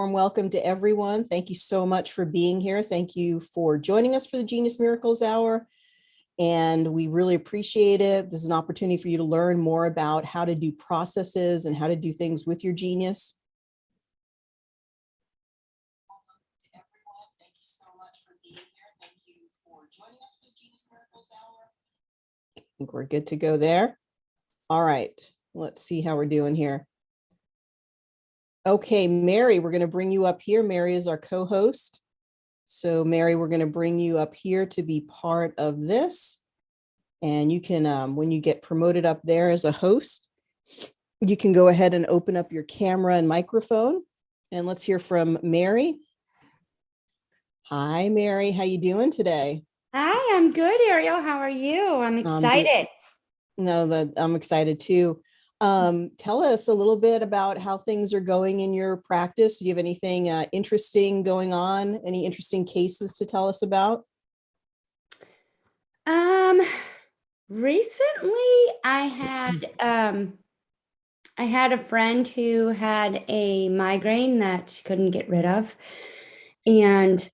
warm welcome to everyone. Thank you so much for being here. Thank you for joining us for the Genius Miracles Hour. And we really appreciate it. This is an opportunity for you to learn more about how to do processes and how to do things with your genius. Thank you so much for being here. Thank you for joining us for the Genius Miracles Hour. I think we're good to go there. All right, let's see how we're doing here. Okay, Mary, we're going to bring you up here. Mary is our co-host. So Mary, we're going to bring you up here to be part of this. And you can, when you get promoted up there as a host, you can go ahead and open up your camera and microphone. And let's hear from Mary. Hi, Mary. How you doing today? Hi, I'm good, Ariel. How are you? I'm excited. I'm excited too. Tell us a little bit about how things are going in your practice. Do you have anything interesting going on? Any interesting cases to tell us about? Recently I had a friend who had a migraine that she couldn't get rid of, and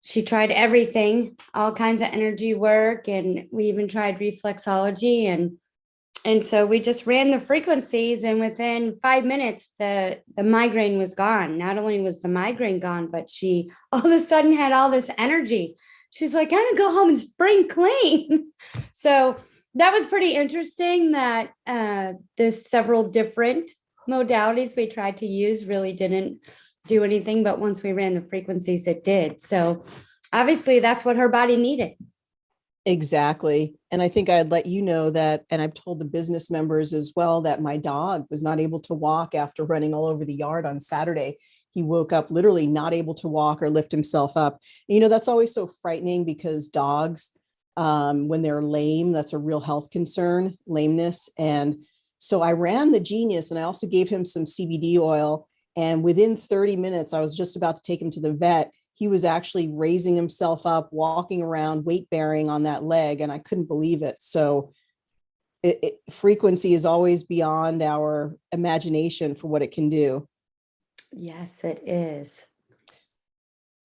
she tried everything, all kinds of energy work, and we even tried reflexology, and so we just ran the frequencies, and within 5 minutes, the migraine was gone. Not only was the migraine gone, but she all of a sudden had all this energy. She's like, I'm gonna go home and spring clean. So that was pretty interesting that there's several different modalities we tried to use really didn't do anything, but once we ran the frequencies, it did. So obviously that's what her body needed. Exactly. And I think I'd let you know that, and I've told the business members as well, that my dog was not able to walk after running all over the yard on Saturday. He woke up literally not able to walk or lift himself up. And, you know, that's always so frightening because dogs, when they're lame, that's a real health concern, lameness. And so I ran the Genius, and I also gave him some CBD oil. And within 30 minutes, I was just about to take him to the vet. He was actually raising himself up, walking around, weight bearing on that leg, and I couldn't believe it. So frequency is always beyond our imagination for what it can do. Yes, it is.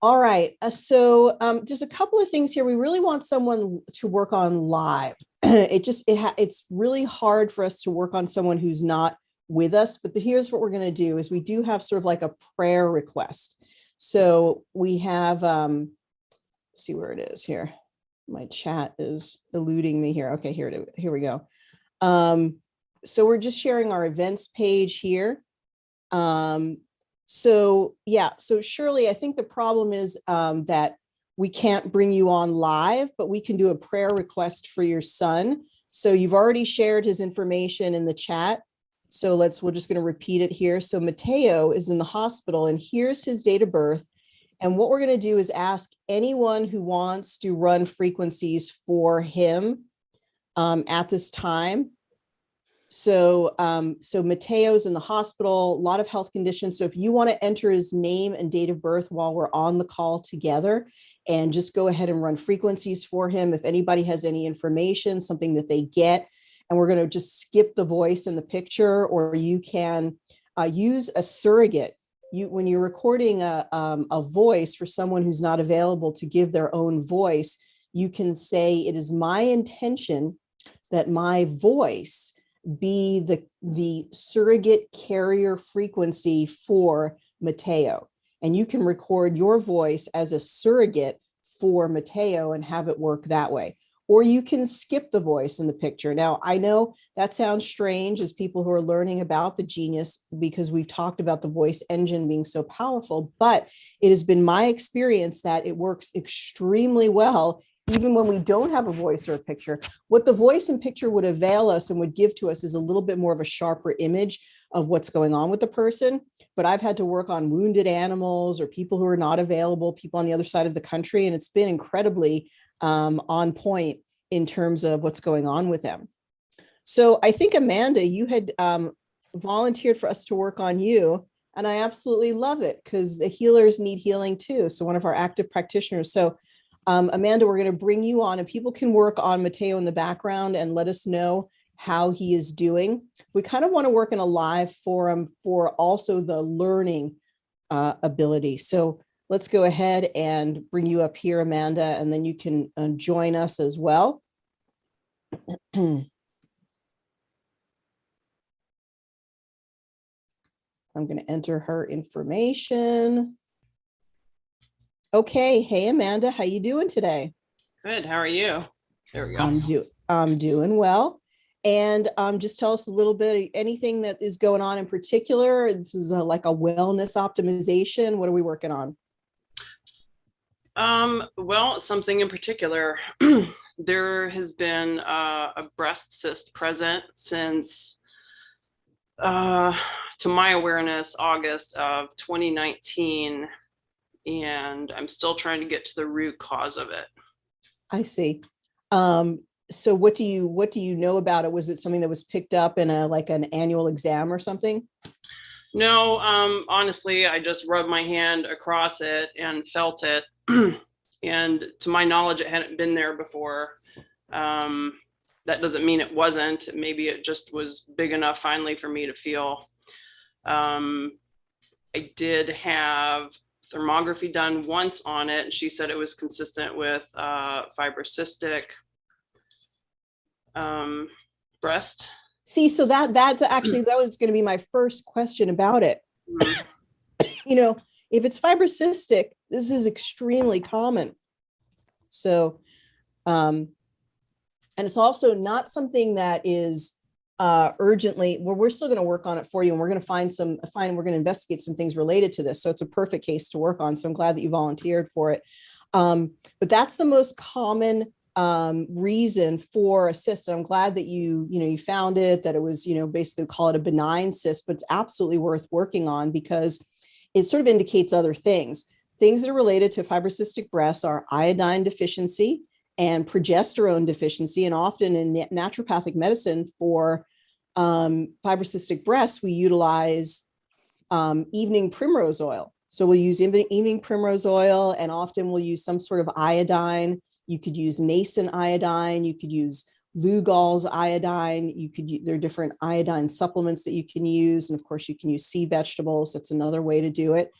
All right. So just a couple of things here. We really want someone to work on live. It's really hard for us to work on someone who's not with us. But here's what we're going to do is we do have sort of like a prayer request. So we have, let's see where it is here. My chat is eluding me here. Okay, here we go. So we're just sharing our events page here. So Shirley, I think the problem is that we can't bring you on live, but we can do a prayer request for your son. So you've already shared his information in the chat. So we're just going to repeat it here. So Mateo is in the hospital, and here's his date of birth. And what we're going to do is ask anyone who wants to run frequencies for him at this time. So Mateo's in the hospital, a lot of health conditions. So if you want to enter his name and date of birth while we're on the call together, and just go ahead and run frequencies for him. If anybody has any information, something that they get, and we're going to just skip the voice in the picture, or you can use a surrogate. When you're recording a voice for someone who's not available to give their own voice, you can say, it is my intention that my voice be the surrogate carrier frequency for Mateo. And you can record your voice as a surrogate for Mateo and have it work that way. Or you can skip the voice in the picture. Now, I know that sounds strange as people who are learning about the Genius, because we've talked about the voice engine being so powerful, but it has been my experience that it works extremely well, even when we don't have a voice or a picture. What the voice and picture would avail us and would give to us is a little bit more of a sharper image of what's going on with the person. But I've had to work on wounded animals or people who are not available, people on the other side of the country, and it's been incredibly on point in terms of what's going on with them. So I think, Amanda, you had volunteered for us to work on you, and I absolutely love it because the healers need healing too. So one of our active practitioners. So Amanda, we're going to bring you on, and people can work on Mateo in the background and let us know how he is doing. We kind of want to work in a live forum for also the learning ability. So let's go ahead and bring you up here, Amanda, and then you can join us as well. I'm going to enter her information. Okay. Hey, Amanda, how you doing today? Good. How are you? There we go. I'm doing well. And just tell us a little bit, anything that is going on in particular. This is like a wellness optimization. What are we working on? Well, something in particular. There has been a breast cyst present since, to my awareness, August of 2019, and I'm still trying to get to the root cause of it. I see. So what do you know about it? Was it something that was picked up in like an annual exam or something? No, honestly, I just rubbed my hand across it and felt it. And to my knowledge, it hadn't been there before. That doesn't mean it wasn't. Maybe it just was big enough finally for me to feel. I did have thermography done once on it, and she said it was consistent with fibrocystic breast. See, so that was going to be my first question about it. Mhm. You know, if it's fibrocystic, this is extremely common. So, and it's also not something that is urgently, we're still going to work on it for you, and we're going to we're going to investigate some things related to this. So it's a perfect case to work on. So I'm glad that you volunteered for it. But that's the most common reason for a cyst. And I'm glad that you found it, that it was, basically call it a benign cyst, but it's absolutely worth working on because it sort of indicates other things. Things that are related to fibrocystic breasts are iodine deficiency and progesterone deficiency. And often in naturopathic medicine for fibrocystic breasts, we utilize evening primrose oil. So we'll use evening primrose oil, and often we'll use some sort of iodine. You could use nascent iodine. You could use Lugol's iodine. There are different iodine supplements that you can use. And of course, you can use sea vegetables. That's another way to do it.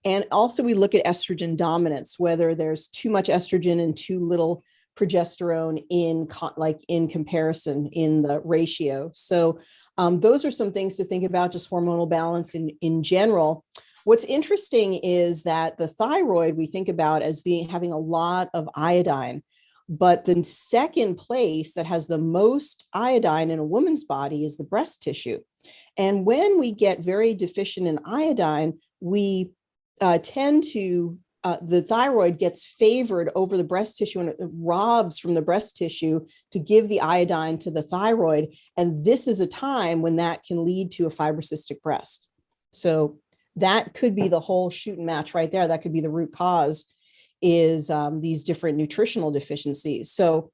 And also we look at estrogen dominance, whether there's too much estrogen and too little progesterone in comparison in the ratio. So those are some things to think about, just hormonal balance in general. What's interesting is that the thyroid we think about as having a lot of iodine, but the second place that has the most iodine in a woman's body is the breast tissue. And when we get very deficient in iodine, we tend to, the thyroid gets favored over the breast tissue, and it robs from the breast tissue to give the iodine to the thyroid. And this is a time when that can lead to a fibrocystic breast. So that could be the whole shooting match right there. That could be the root cause, is these different nutritional deficiencies. So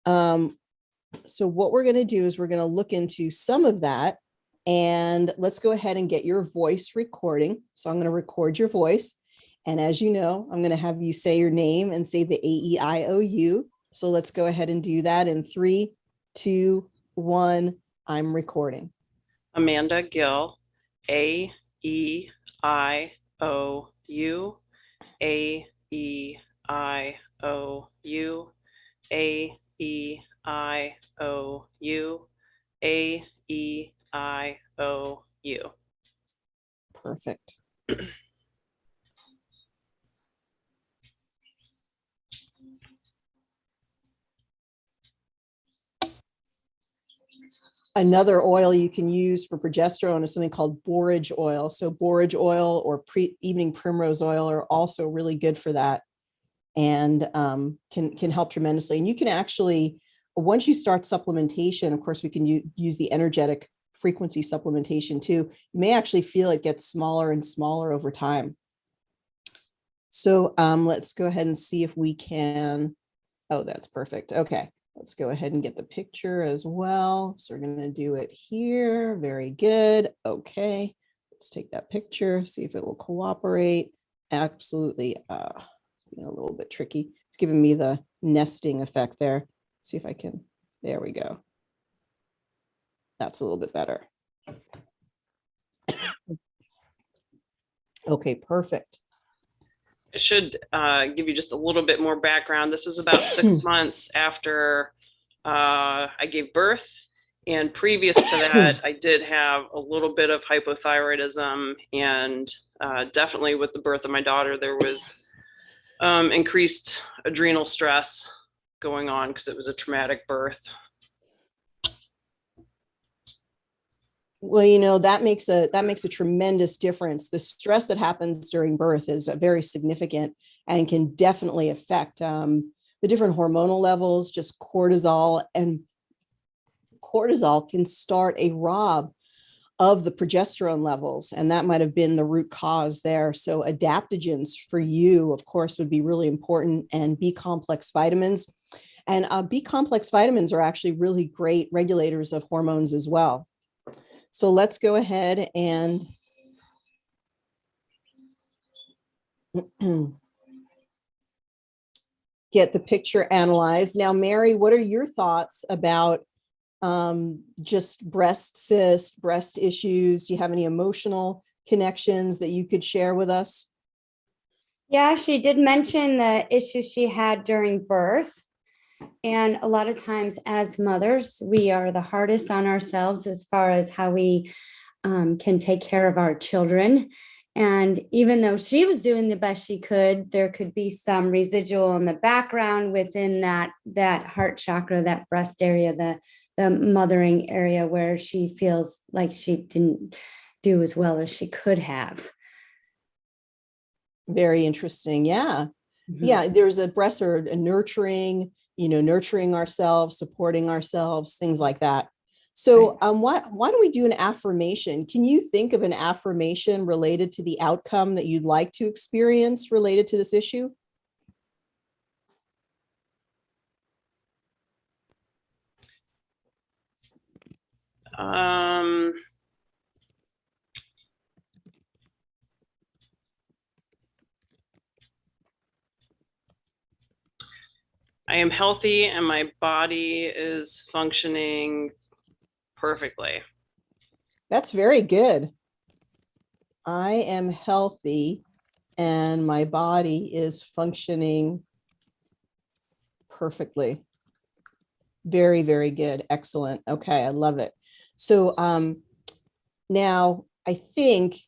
what we're going to do is we're going to look into some of that, and let's go ahead and get your voice recording. So I'm going to record your voice. And as you know, I'm going to have you say your name and say the AEIOU. So let's go ahead and do that in 3, 2, 1. I'm recording. Amanda Gill, AEIOU, AEIOU, AEIOU, AEIOU. Perfect. Another oil you can use for progesterone is something called borage oil. So borage oil or evening primrose oil are also really good for that, and can help tremendously. And you can actually, once you start supplementation, of course, we can use the energetic frequency supplementation too. You may actually feel it gets smaller and smaller over time. So let's go ahead and see if we can. Oh, that's perfect. Okay. Let's go ahead and get the picture as well. So we're going to do it here. Very good. Okay. Let's take that picture, see if it will cooperate. Absolutely. Being a little bit tricky. It's giving me the nesting effect there. See if I can. There we go. That's a little bit better. Okay, perfect. I should give you just a little bit more background. This was about 6 months after I gave birth. And previous to that, I did have a little bit of hypothyroidism. And definitely with the birth of my daughter, there was increased adrenal stress going on because it was a traumatic birth. Well, you know, that makes a tremendous difference. The stress that happens during birth is very significant and can definitely affect the different hormonal levels, just cortisol, and cortisol can start a rob of the progesterone levels, and that might have been the root cause there. So adaptogens for you, of course, would be really important, and B complex vitamins. And B complex vitamins are actually really great regulators of hormones as well. So let's go ahead and get the picture analyzed. Now, Mary, what are your thoughts about just breast cysts, breast issues? Do you have any emotional connections that you could share with us? Yeah, she did mention the issue she had during birth. And a lot of times as mothers, we are the hardest on ourselves as far as how we can take care of our children. And even though she was doing the best she could, there could be some residual in the background within that heart chakra, that breast area, the mothering area, where she feels like she didn't do as well as she could have. Very interesting. Yeah. Mm-hmm. Yeah. There's a breast or a nurturing, nurturing ourselves, supporting ourselves, things like that. So why don't we do an affirmation? Can you think of an affirmation related to the outcome that you'd like to experience related to this issue? I am healthy and my body is functioning perfectly. That's very good. I am healthy and my body is functioning perfectly. Very, very good. Excellent. Okay, I love it. So now I think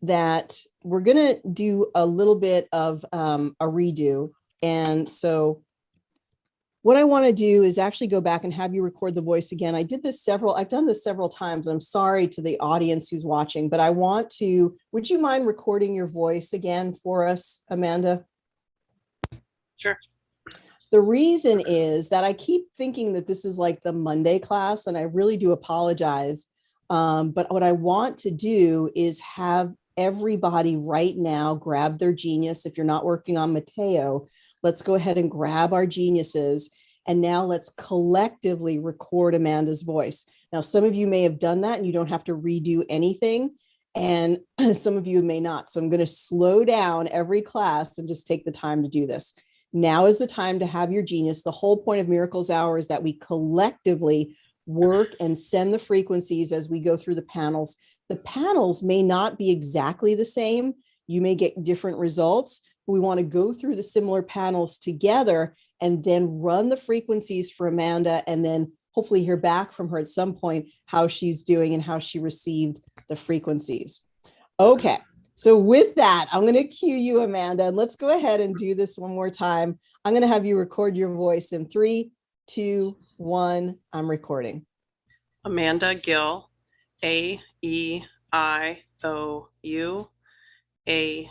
that we're going to do a little bit of a redo. And so what I want to do is actually go back and have you record the voice again. I've done this several times. I'm sorry to the audience who's watching, but would you mind recording your voice again for us, Amanda? Sure. The reason is that I keep thinking that this is like the Monday class, and I really do apologize. But what I want to do is have everybody right now grab their genius. If you're not working on Mateo, let's go ahead and grab our geniuses. And now let's collectively record Amanda's voice. Now, some of you may have done that and you don't have to redo anything. And some of you may not. So I'm going to slow down every class and just take the time to do this. Now is the time to have your genius. The whole point of Miracles Hour is that we collectively work and send the frequencies as we go through the panels. The panels may not be exactly the same. You may get different results. But we want to go through the similar panels together and then run the frequencies for Amanda, and then hopefully hear back from her at some point how she's doing and how she received the frequencies. Okay. So with that, I'm going to cue you, Amanda, and let's go ahead and do this one more time. I'm going to have you record your voice in 3, 2, 1. I'm recording. Amanda Gill, AEIOU, AEIOU,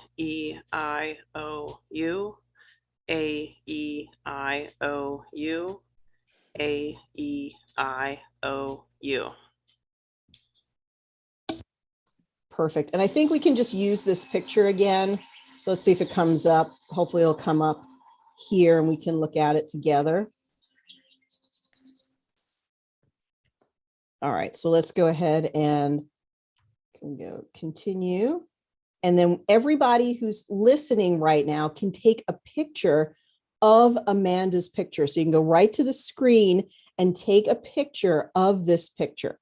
AEIOU, AEIOU. Perfect. And I think we can just use this picture again. Let's see if it comes up. Hopefully it'll come up here and we can look at it together. All right, so let's go ahead and go continue. And then everybody who's listening right now can take a picture of Amanda's picture. So you can go right to the screen and take a picture of this picture.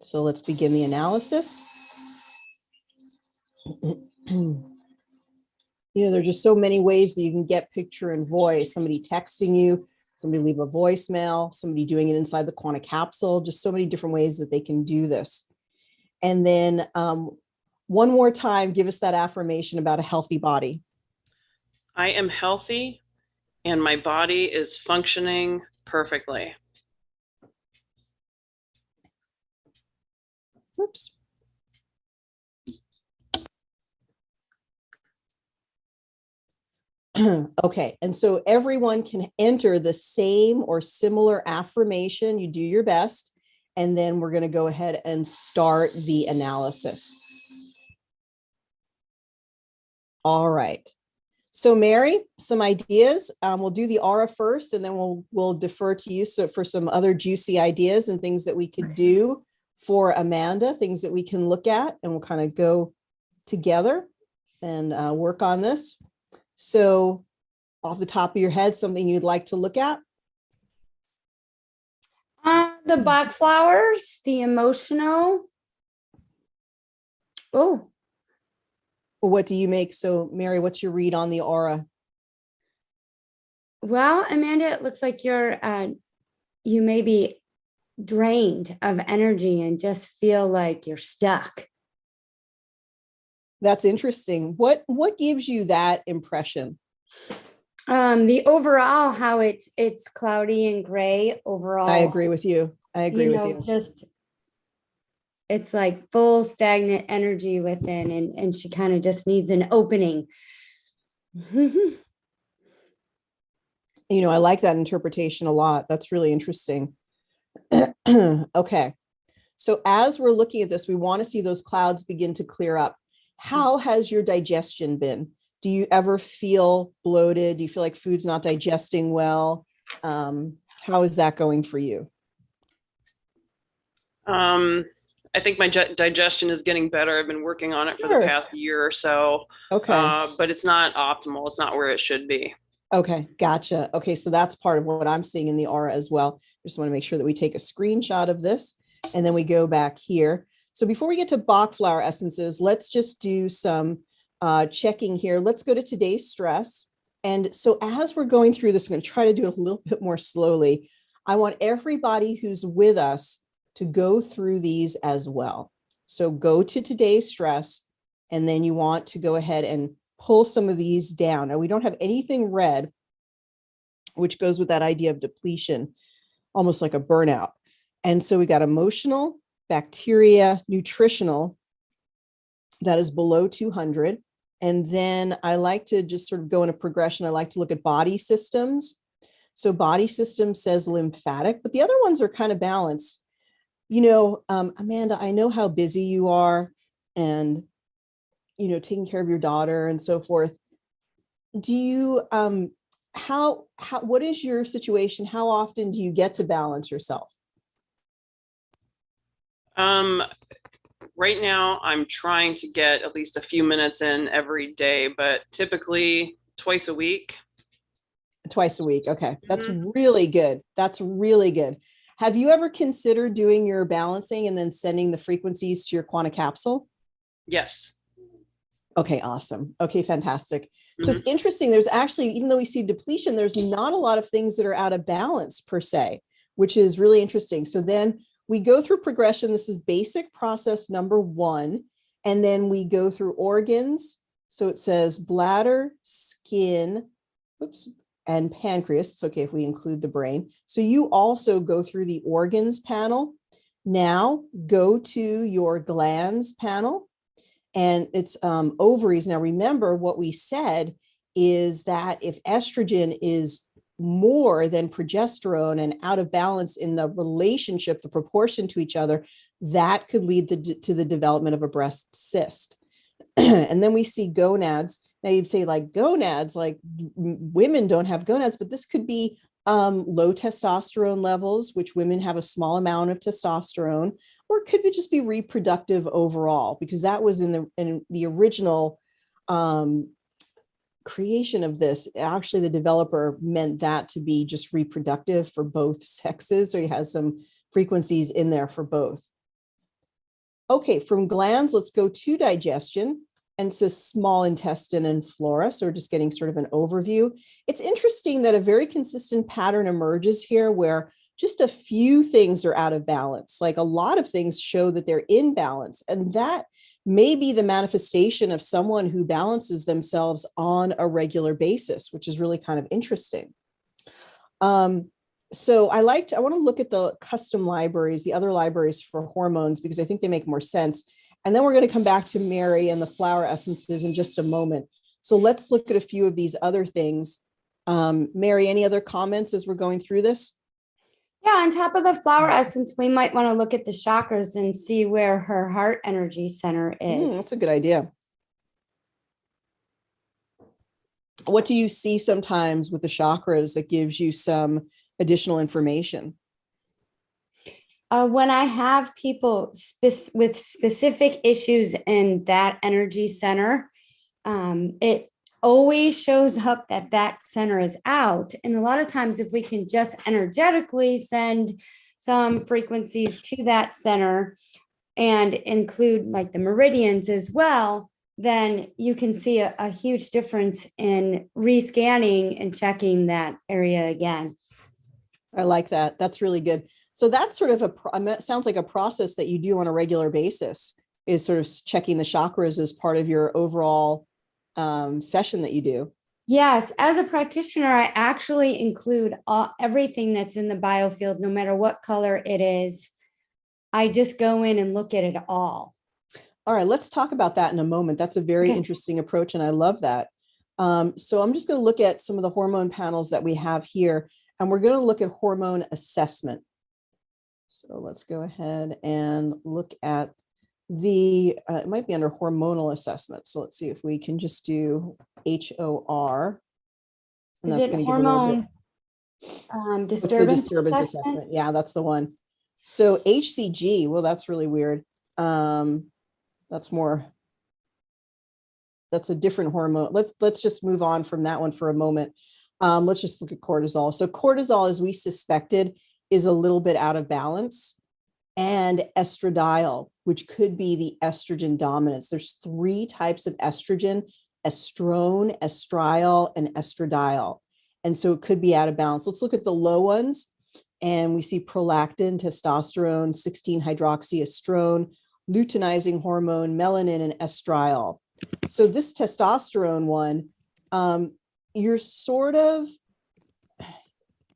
So let's begin the analysis. You know, there's just so many ways that you can get picture and voice. Somebody texting you, somebody leave a voicemail, somebody doing it inside the quantum capsule, just so many different ways that they can do this. And then one more time, give us that affirmation about a healthy body. I am healthy and my body is functioning perfectly. Oops. Okay, and so everyone can enter the same or similar affirmation. You do your best, and then we're going to go ahead and start the analysis. All right. So Mary, some ideas. We'll do the aura first, and then we'll defer to you for some other juicy ideas and things that we could do for Amanda, things that we can look at, and we'll kind of go together and work on this. So off the top of your head, something you'd like to look at? The Bach flowers, the emotional. Oh, What do you make? So Mary, what's your read on the aura? well, Amanda, it looks like you may be drained of energy and just feel like you're stuck. That's interesting. What gives you that impression? The overall, how it's cloudy and gray overall. I agree with you. I agree with you. Just it's like full stagnant energy within, and she kind of just needs an opening. You know, I like that interpretation a lot. That's really interesting. Okay. So as we're looking at this, we want to see those clouds begin to clear up. How has your digestion been? Do you ever feel bloated? Do you feel like food's not digesting well? How is that going for you? I think my digestion is getting better. I've been working on it for the past year or so. Okay. But it's not optimal. It's not where it should be. Okay, gotcha. Okay, so that's part of what I'm seeing in the aura as well. Just want to make sure that we take a screenshot of this and then we go back here. So before we get to Bach flower essences, let's just do some checking here. Let's go to today's stress. And so as we're going through this, I'm going to try to do it a little bit more slowly. I want everybody who's with us to go through these as well. So go to today's stress, and then you want to go ahead and pull some of these down. Now, we don't have anything red, which goes with that idea of depletion, almost like a burnout. And so we got emotional, bacteria, nutritional, that is below 200. And then I like to just sort of go in a progression. I like to look at body systems. So body system says lymphatic, but the other ones are kind of balanced. You know, Amanda, I know how busy you are and, you know, taking care of your daughter and so forth. Do you, what is your situation? How often do you get to balance yourself? Right now I'm trying to get at least a few minutes in every day, but typically twice a week. Twice a week. Okay. That's really good. That's really good. Have you ever considered doing your balancing and then sending the frequencies to your quantum capsule? Yes. Okay, awesome. Okay, fantastic. So it's interesting. There's actually, even though we see depletion, there's not a lot of things that are out of balance per se, which is really interesting. So then we go through progression. This is basic process number 1. And then we go through organs. So it says bladder, skin, and pancreas. It's okay if we include the brain. So you also go through the organs panel. Now go to your glands panel, and it's ovaries. Now remember what we said is that if estrogen is more than progesterone and out of balance in the relationship, the proportion to each other, that could lead to the development of a breast cyst. And then we see gonads. Now you'd say like gonads, like women don't have gonads, but this could be low testosterone levels, which women have a small amount of testosterone, or it could just be reproductive overall, because that was in the original creation of this. Actually, the developer meant that to be just reproductive for both sexes, so he has some frequencies in there for both. Okay, from glands, let's go to digestion. and it says small intestine and flora. So we're just getting sort of an overview. It's interesting that a very consistent pattern emerges here where just a few things are out of balance. Like a lot of things show that they're in balance. And that may be the manifestation of someone who balances themselves on a regular basis, which is really kind of interesting. So I want to look at the custom libraries, the other libraries for hormones, because I think they make more sense. And then we're going to come back to Mary and the flower essences in just a moment. So let's look at a few of these other things. Mary, any other comments as we're going through this? Yeah, on top of the flower essence, we might want to look at the chakras and see where her heart energy center is. That's a good idea. What do you see sometimes with the chakras that gives you some additional information? When I have people with specific issues in that energy center, it always shows up that that center is out. And a lot of times, if we can just energetically send some frequencies to that center and include like the meridians as well, then you can see a huge difference in rescanning and checking that area again. I like that. That's really good. So that's sort of sounds like a process that you do on a regular basis, is sort of checking the chakras as part of your overall session that you do. Yes, as a practitioner, I actually include everything that's in the biofield, no matter what color it is. I just go in and look at it all. All right, let's talk about that in a moment. That's a very interesting approach, and I love that. So I'm just going to look at some of the hormone panels that we have here, and we're going to look at hormone assessment. So let's go ahead and look at it might be under hormonal assessment. So let's see if we can just do HOR. And that's going to give a little bit. Disturbance, the disturbance assessment? Yeah, that's the one. So HCG, well, that's really weird. That's a different hormone. Let's just move on from that one for a moment. Let's just look at cortisol. So cortisol, as we suspected, is a little bit out of balance. And estradiol, which could be the estrogen dominance. There's 3 types of estrogen: estrone, estriol, and estradiol. And so it could be out of balance. Let's look at the low ones. And we see prolactin, testosterone, 16-hydroxyestrone, luteinizing hormone, melanin, and estriol. So this testosterone one,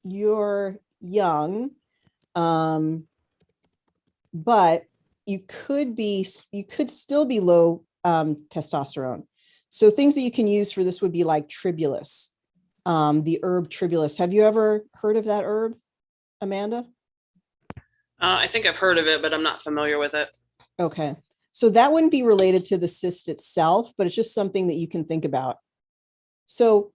you're young, but you could still be low testosterone. So things that you can use for this would be like tribulus, the herb tribulus. Have you ever heard of that herb, Amanda? I think I've heard of it, but I'm not familiar with it. Okay. So that wouldn't be related to the cyst itself, but it's just something that you can think about. So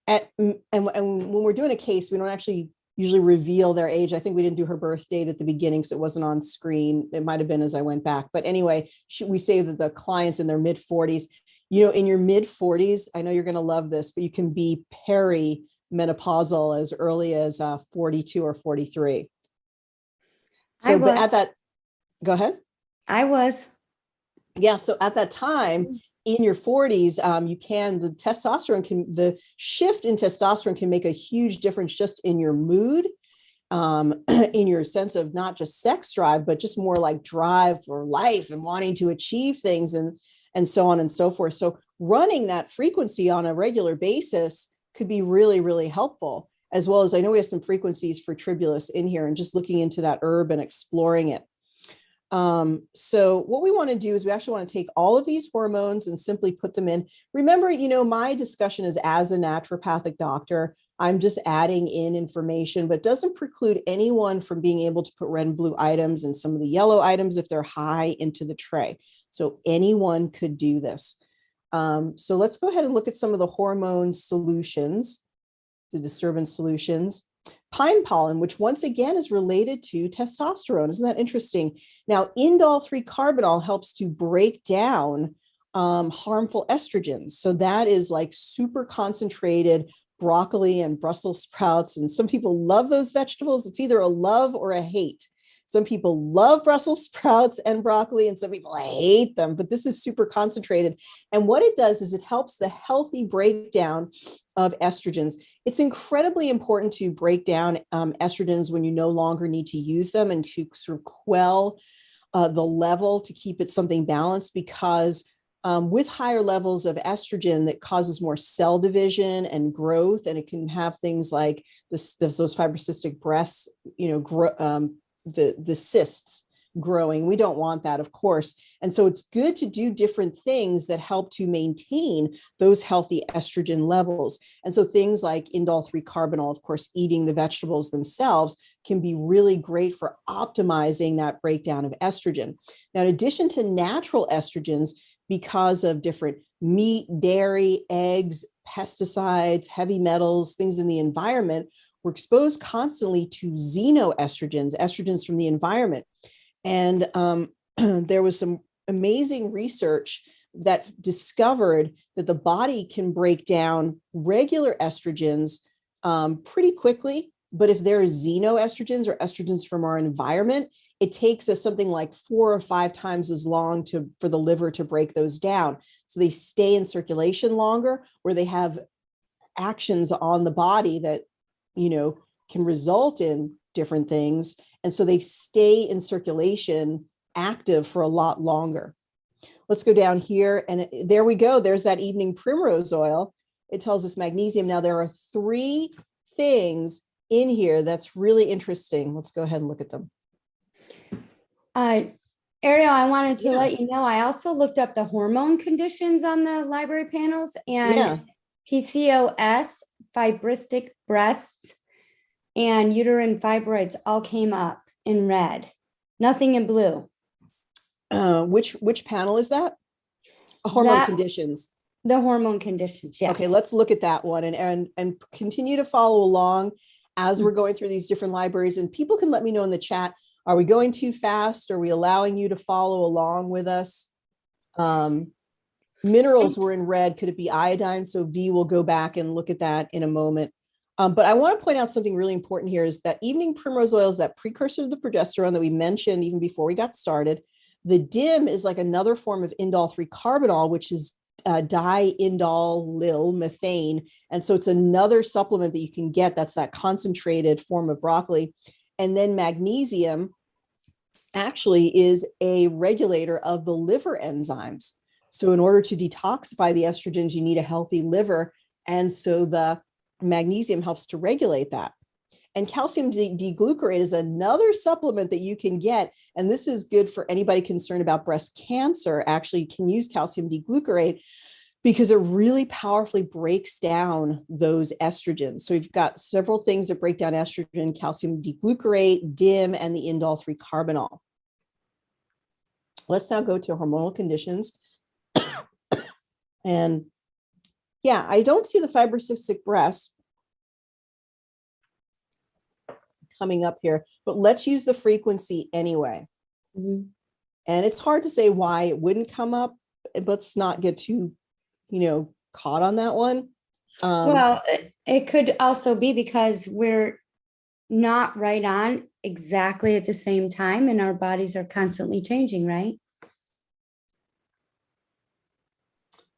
and when we're doing a case, we don't actually usually reveal their age. I think we didn't do her birth date at the beginning, so it wasn't on screen. It might have been as I went back. But anyway, we say that the client's in their mid-40s. You know, in your mid-40s, I know you're going to love this, but you can be perimenopausal as early as 42 or 43. So, but at that, go ahead. I was. Yeah. So at that time, in your 40s, the shift in testosterone can make a huge difference just in your mood, in your sense of not just sex drive, but just more like drive for life and wanting to achieve things and so on and so forth. So running that frequency on a regular basis could be really, really helpful, as well as I know we have some frequencies for tribulus in here and just looking into that herb and exploring it. So what we want to do is we actually want to take all of these hormones and simply put them in. Remember, you know, my discussion is as a naturopathic doctor, I'm just adding in information, but doesn't preclude anyone from being able to put red and blue items and some of the yellow items if they're high into the tray. So anyone could do this. So let's go ahead and look at some of the hormone solutions, the disturbance solutions. Pine pollen, which once again is related to testosterone. Isn't that interesting? Now, indole-3-carbinol helps to break down harmful estrogens. So that is like super concentrated broccoli and Brussels sprouts. And some people love those vegetables. It's either a love or a hate. Some people love Brussels sprouts and broccoli, and some people hate them, but this is super concentrated. And what it does is it helps the healthy breakdown of estrogens. It's incredibly important to break down estrogens when you no longer need to use them, and to sort of quell the level to keep it something balanced, because with higher levels of estrogen, that causes more cell division and growth, and it can have things like those fibrocystic breasts, the cysts growing. We don't want that, of course. And so it's good to do different things that help to maintain those healthy estrogen levels. And so things like indole 3-carbinol, of course, eating the vegetables themselves, can be really great for optimizing that breakdown of estrogen. Now, in addition to natural estrogens, because of different meat, dairy, eggs, pesticides, heavy metals, things in the environment, we're exposed constantly to xenoestrogens, estrogens from the environment. And there was some amazing research that discovered that the body can break down regular estrogens pretty quickly. But if there are xenoestrogens or estrogens from our environment, it takes us something like 4 or 5 times as long for the liver to break those down. So they stay in circulation longer, or they have actions on the body that, can result in different things. And so they stay in circulation active for a lot longer. Let's go down here. And there we go. There's that evening primrose oil. It tells us magnesium. Now, there are 3 things in here that's really interesting. Let's go ahead and look at them. Ariel, I wanted to let you know, I also looked up the hormone conditions on the library panels, and PCOS, fibrostic breasts, and uterine fibroids all came up in red, nothing in blue. Which panel is that? Hormone conditions. The hormone conditions, yes. Okay, let's look at that one and continue to follow along as we're going through these different libraries. And people can let me know in the chat, are we going too fast? Are we allowing you to follow along with us? Minerals were in red. Could it be iodine? So V will go back and look at that in a moment. But I want to point out something really important here is that evening primrose oil is that precursor to the progesterone that we mentioned even before we got started. The DIM is like another form of indole 3-carbinol, which is diindole methane. And so it's another supplement that you can get. That's that concentrated form of broccoli. And then magnesium actually is a regulator of the liver enzymes. So in order to detoxify the estrogens, you need a healthy liver. And so the magnesium helps to regulate that. And calcium D-glucarate is another supplement that you can get. And this is good for anybody concerned about breast cancer. Actually, you can use calcium D-glucarate because it really powerfully breaks down those estrogens. So we've got several things that break down estrogen: calcium D-glucarate, DIM, and the indole 3-carbinol. Let's now go to hormonal conditions. And yeah, I don't see the fibrocystic breast coming up here, but let's use the frequency anyway. And it's hard to say why it wouldn't come up. Let's not get too, caught on that one. Well, it could also be because we're not right on exactly at the same time, and our bodies are constantly changing, right?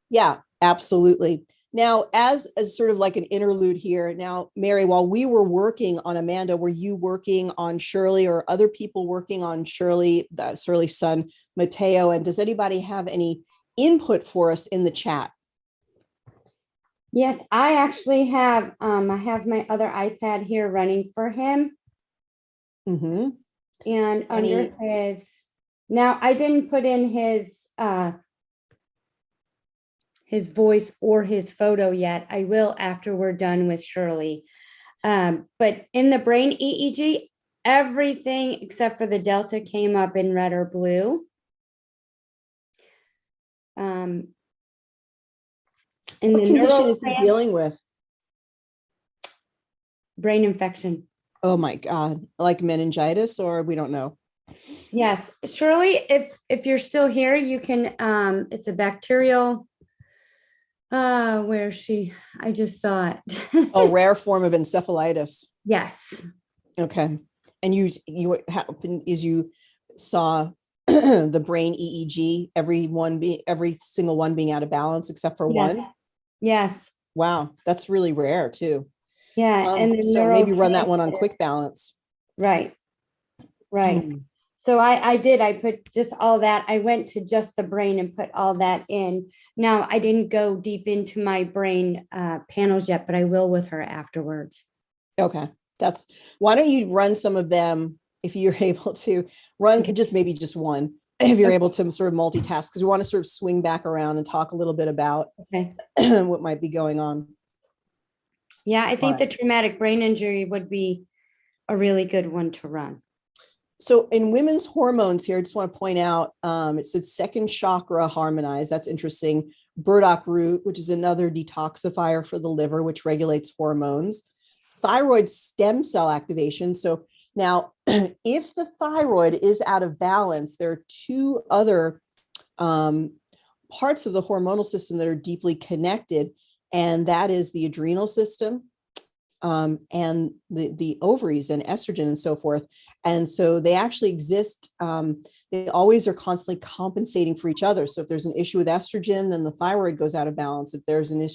Yeah, absolutely. Now, as sort of like an interlude here, now, Mary, while we were working on Amanda, were you working on Shirley or other people working on Shirley's son, Mateo? And does anybody have any input for us in the chat? Yes, I actually have, I have my other iPad here running for him. And under now I didn't put in his voice or his photo yet. I will after we're done with Shirley. But in the brain EEG, everything except for the delta came up in red or blue. And what condition is he dealing with? Brain infection. Oh my God, like meningitis, or we don't know. Yes, Shirley, if you're still here, you can, it's a bacterial, where is she? I just saw it. A rare form of encephalitis. Yes. Okay. And you happened is you saw the brain EEG, every single one being out of balance except for Yes. one. Yes. Wow, that's really rare too. Yeah. And the So maybe run that one on neurotransmitter. quick balance. Right. Right. So I put just all that. I went to just the brain and put all that in. Now I didn't go deep into my brain panels yet, but I will with her afterwards. Okay, why don't you run some of them if you're able to run maybe just one if you're able to sort of multitask, because we want to sort of swing back around and talk a little bit about what might be going on. Yeah, I think the traumatic brain injury would be a really good one to run. So in women's hormones here, I just want to point out, it said second chakra harmonized. That's interesting. Burdock root, which is another detoxifier for the liver, which regulates hormones. Thyroid stem cell activation. So now, if the thyroid is out of balance, there are two other parts of the hormonal system that are deeply connected, and that is the adrenal system and the ovaries and estrogen and so forth. And so they actually exist. They always are constantly compensating for each other. So if there's an issue with estrogen, then the thyroid goes out of balance. If there's an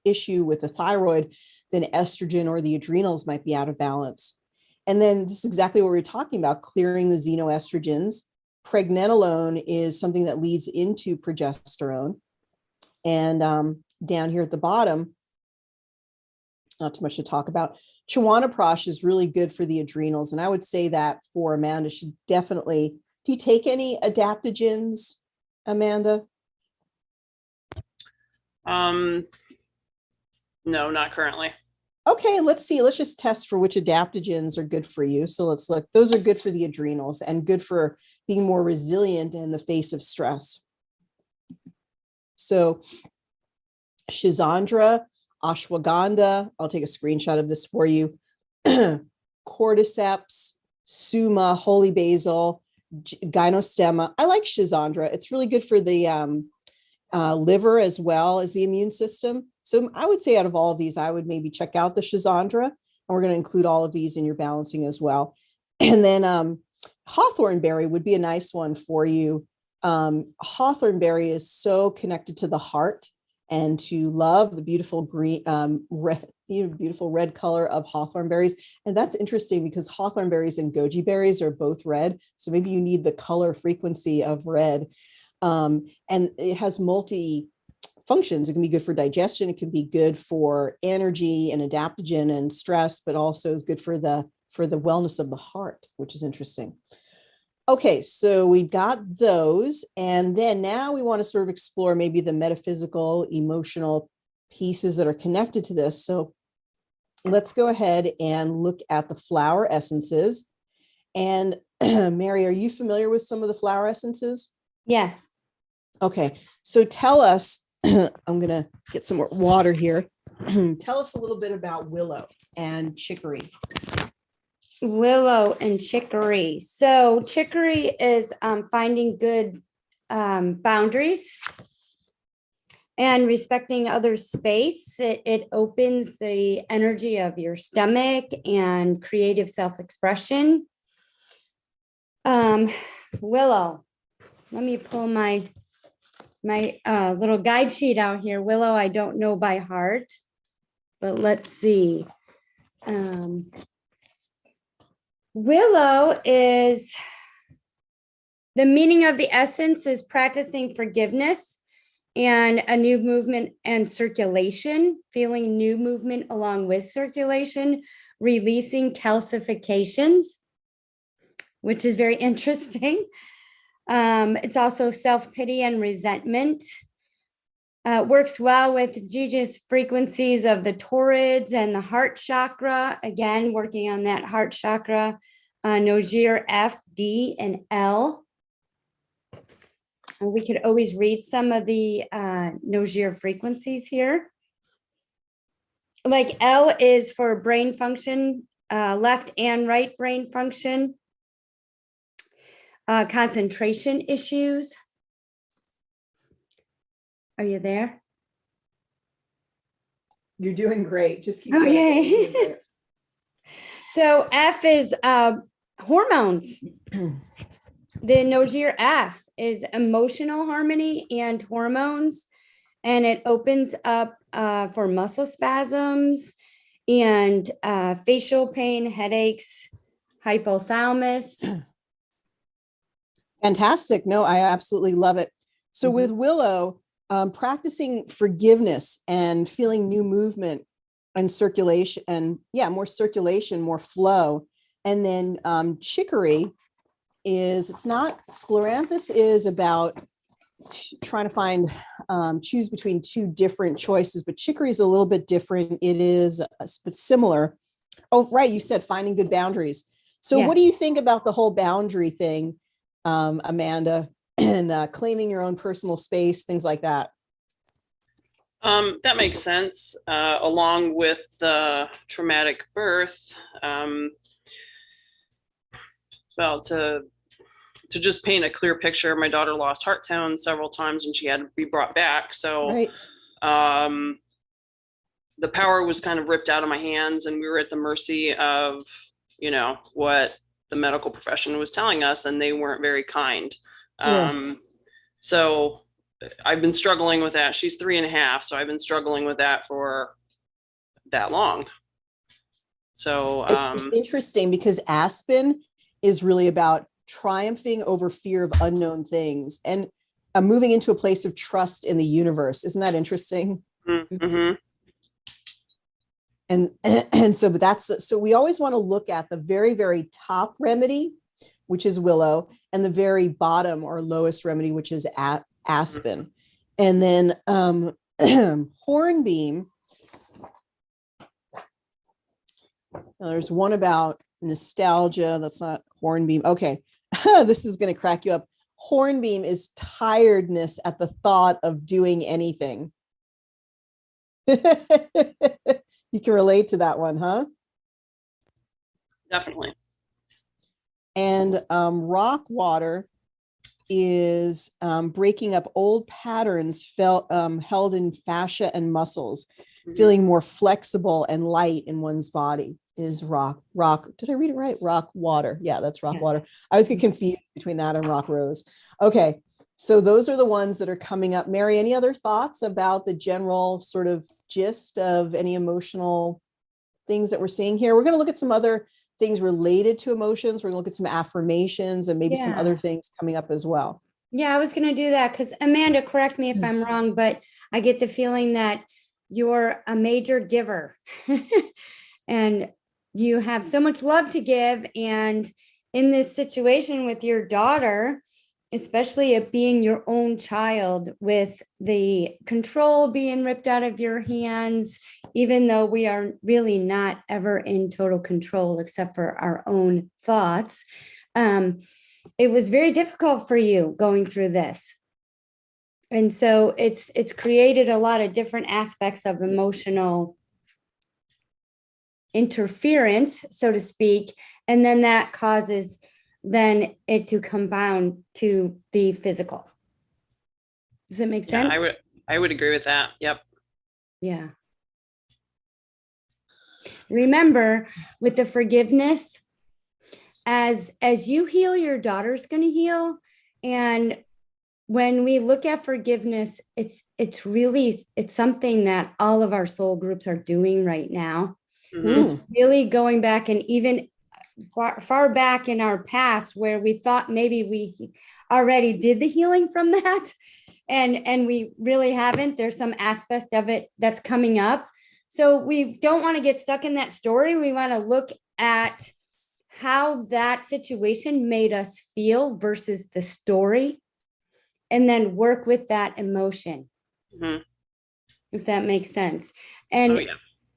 issue with the thyroid, then estrogen or the adrenals might be out of balance. And then this is exactly what we're talking about, clearing the xenoestrogens. Pregnenolone is something that leads into progesterone. And down here at the bottom, not too much to talk about. Chawanaprash is really good for the adrenals. And I would say that for Amanda, she definitely, do you take any adaptogens, Amanda? No, not currently. Okay, let's see. Let's just test for which adaptogens are good for you. So let's look. Those are good for the adrenals and good for being more resilient in the face of stress. So Shizandra, ashwagandha, I'll take a screenshot of this for you. Cordyceps, suma, holy basil, gynostemma. I like Shizandra. It's really good for the liver as well as the immune system. So I would say out of all of these, I would maybe check out the Shizandra, and we're going to include all of these in your balancing as well. And then hawthorn berry would be a nice one for you. Hawthorn berry is so connected to the heart and to love, the beautiful green, beautiful red color of hawthorn berries. And that's interesting because hawthorn berries and goji berries are both red. So maybe you need the color frequency of red. And it has multi functions. It can be good for digestion. It can be good for energy and adaptogen and stress, but also is good for the wellness of the heart, which is interesting. Okay, so we've got those. And then now we want to sort of explore maybe the metaphysical, emotional pieces that are connected to this. So let's go ahead and look at the flower essences. And Mary, are you familiar with some of the flower essences? Yes. Okay, so tell us, I'm going to get some more water here. Tell us a little bit about willow and chicory. Willow and chicory. So chicory is finding good boundaries and respecting others' space. It opens the energy of your stomach and creative self-expression. Willow. Let me pull my little guide sheet out here. Willow, I don't know by heart, but let's see. Willow is, the meaning of the essence is practicing forgiveness and a new movement and circulation, feeling new movement along with circulation, releasing calcifications, which is very interesting. It's also self-pity and resentment. Works well with Gigi's frequencies of the torids and the heart chakra. Again, working on that heart chakra, Nogir F, D, and L. And we could always read some of the Nogir frequencies here. Like L is for brain function, left and right brain function, concentration issues. Are you there? You're doing great. Just keep going. Okay. So F is hormones. The Nozier F is emotional harmony and hormones, and it opens up for muscle spasms and facial pain, headaches, hypothalamus. Fantastic. No, I absolutely love it. So with Willow, practicing forgiveness and feeling new movement and circulation, and more circulation, more flow. And then chicory is, it's not, scleranthus is about trying to find, choose between two different choices, but chicory is a little bit different. It is but similar. Oh, right. You said finding good boundaries. So what do you think about the whole boundary thing, Amanda, and claiming your own personal space, things like that? That makes sense, along with the traumatic birth. Well, to just paint a clear picture, my daughter lost heart tone several times and she had to be brought back. So the power was kind of ripped out of my hands, and we were at the mercy of, what the medical profession was telling us, and they weren't very kind. So I've been struggling with that. She's 3.5, so I've been struggling with that for that long. So it's interesting because Aspen is really about triumphing over fear of unknown things and moving into a place of trust in the universe. Isn't that interesting? Mm-hmm. And so, but so we always want to look at the very, very top remedy, which is Willow, and the very bottom or lowest remedy, which is Aspen. And then Hornbeam. Now, there's one about nostalgia. That's not Hornbeam. Okay. This is going to crack you up. Hornbeam is tiredness at the thought of doing anything. You can relate to that one, huh? Definitely. And rock water is breaking up old patterns held in fascia and muscles, feeling more flexible and light in one's body. Is rock. Did I read it right? Rock water. Yeah, that's rock water. I always get confused between that and rock rose. Okay, so those are the ones that are coming up. Mary, any other thoughts about the general sort of gist of any emotional things that we're seeing here? We're going to look at some other things related to emotions. We're going to look at some affirmations and maybe some other things coming up as well. Yeah, I was going to do that because Amanda, correct me if I'm wrong, but I get the feeling that you're a major giver and you have so much love to give. And in this situation with your daughter, especially it being your own child, with the control being ripped out of your hands, even though we are really not ever in total control except for our own thoughts. It was very difficult for you going through this. And so it's created a lot of different aspects of emotional interference, so to speak. And then that causes then it to compound to the physical. Does it make sense? I would agree with that. Yep. Yeah. Remember, with the forgiveness, as you heal, your daughter's going to heal. And when we look at forgiveness, it's something that all of our soul groups are doing right now. Just really going back, and even far back in our past where we thought maybe we already did the healing from that, and we really haven't. There's some aspect of it that's coming up. So we don't want to get stuck in that story. We want to look at how that situation made us feel versus the story, and then work with that emotion, if that makes sense. And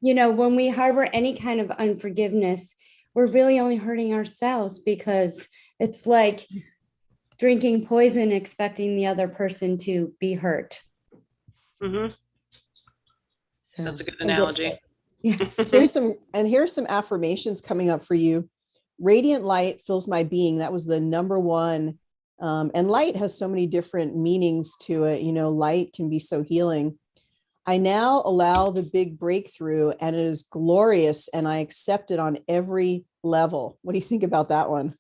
when we harbor any kind of unforgiveness, we're really only hurting ourselves, because it's like drinking poison, expecting the other person to be hurt. So that's a good analogy. Here's some affirmations coming up for you. Radiant light fills my being. That was the number one. And light has so many different meanings to it. Light can be so healing. I now allow the big breakthrough, and it is glorious, and I accept it on every level. What do you think about that one?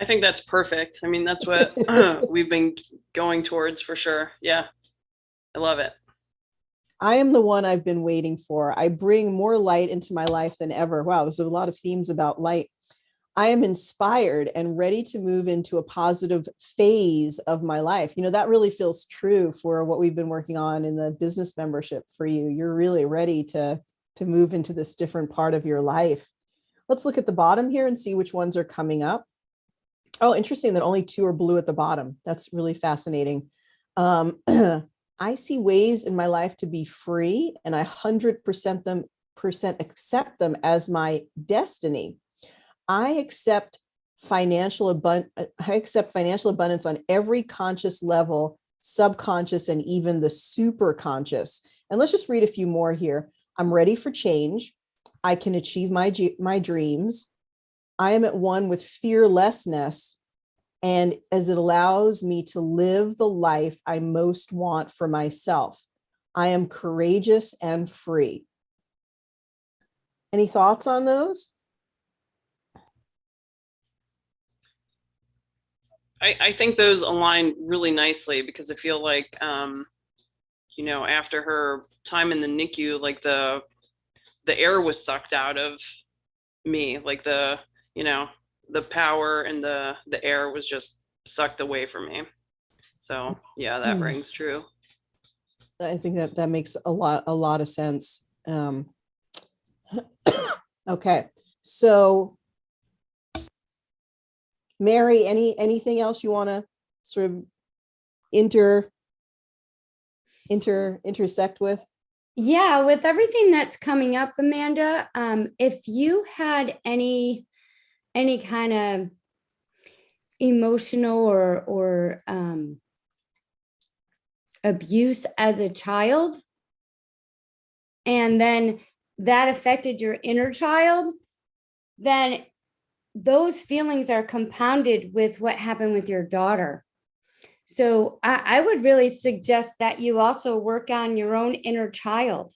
I think that's perfect. I mean, that's what we've been going towards for sure. Yeah, I love it. I am the one I've been waiting for. I bring more light into my life than ever. Wow, there's a lot of themes about light. I am inspired and ready to move into a positive phase of my life. You know, that really feels true for what we've been working on in the business membership for you. You're really ready to move into this different part of your life. Let's look at the bottom here and see which ones are coming up. Oh, interesting that only 2 are blue at the bottom. That's really fascinating. I see ways in my life to be free, and I 100% accept them as my destiny. I accept financial abundance on every conscious level, subconscious, and even the super conscious. And let's just read a few more here. I'm ready for change. I can achieve my dreams. I am at one with fearlessness, and as it allows me to live the life I most want for myself. I am courageous and free. Any thoughts on those? I think those align really nicely because I feel like, you know, after her time in the NICU, like the air was sucked out of me, like you know, the power and the air was just sucked away from me. So yeah, that rings true. I think that makes a lot of sense. Okay, so Mary, anything else you want to sort of intersect with? Yeah, with everything that's coming up, Amanda, if you had any kind of emotional or abuse as a child, and then that affected your inner child, then those feelings are compounded with what happened with your daughter. So I would really suggest that you also work on your own inner child.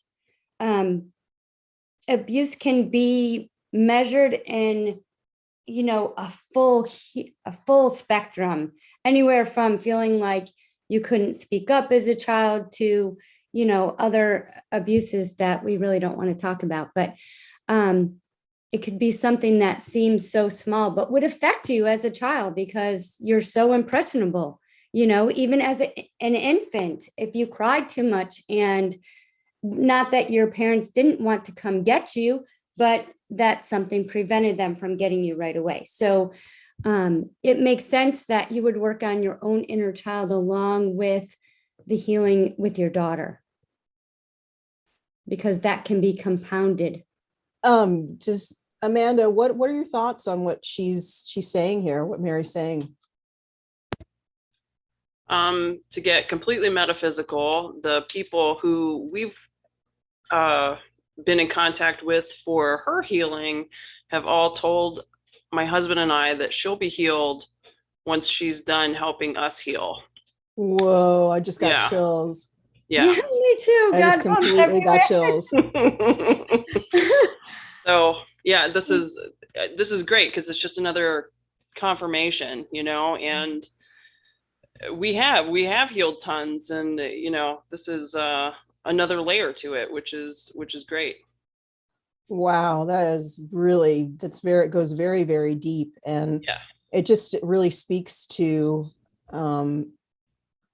Abuse can be measured in, you know, a full spectrum, anywhere from feeling like you couldn't speak up as a child to, you know, other abuses that we really don't want to talk about. But it could be something that seems so small, but would affect you as a child because you're so impressionable. You know, even as an infant, if you cried too much, and not that your parents didn't want to come get you, but that something prevented them from getting you right away. So it makes sense that you would work on your own inner child along with the healing with your daughter, because that can be compounded. Just Amanda, what are your thoughts on what she's saying here, what Mary's saying? To get completely metaphysical, the people who we've been in contact with for her healing have all told my husband and I that she'll be healed once she's done helping us heal. Whoa, I just got Yeah. chills. Yeah. Me too. I just completely got chills. So yeah, this is great because it's just another confirmation, you know, and we have healed tons, and you know, this is another layer to it, which is great. Wow, it goes very, very deep. And Yeah. it just really speaks to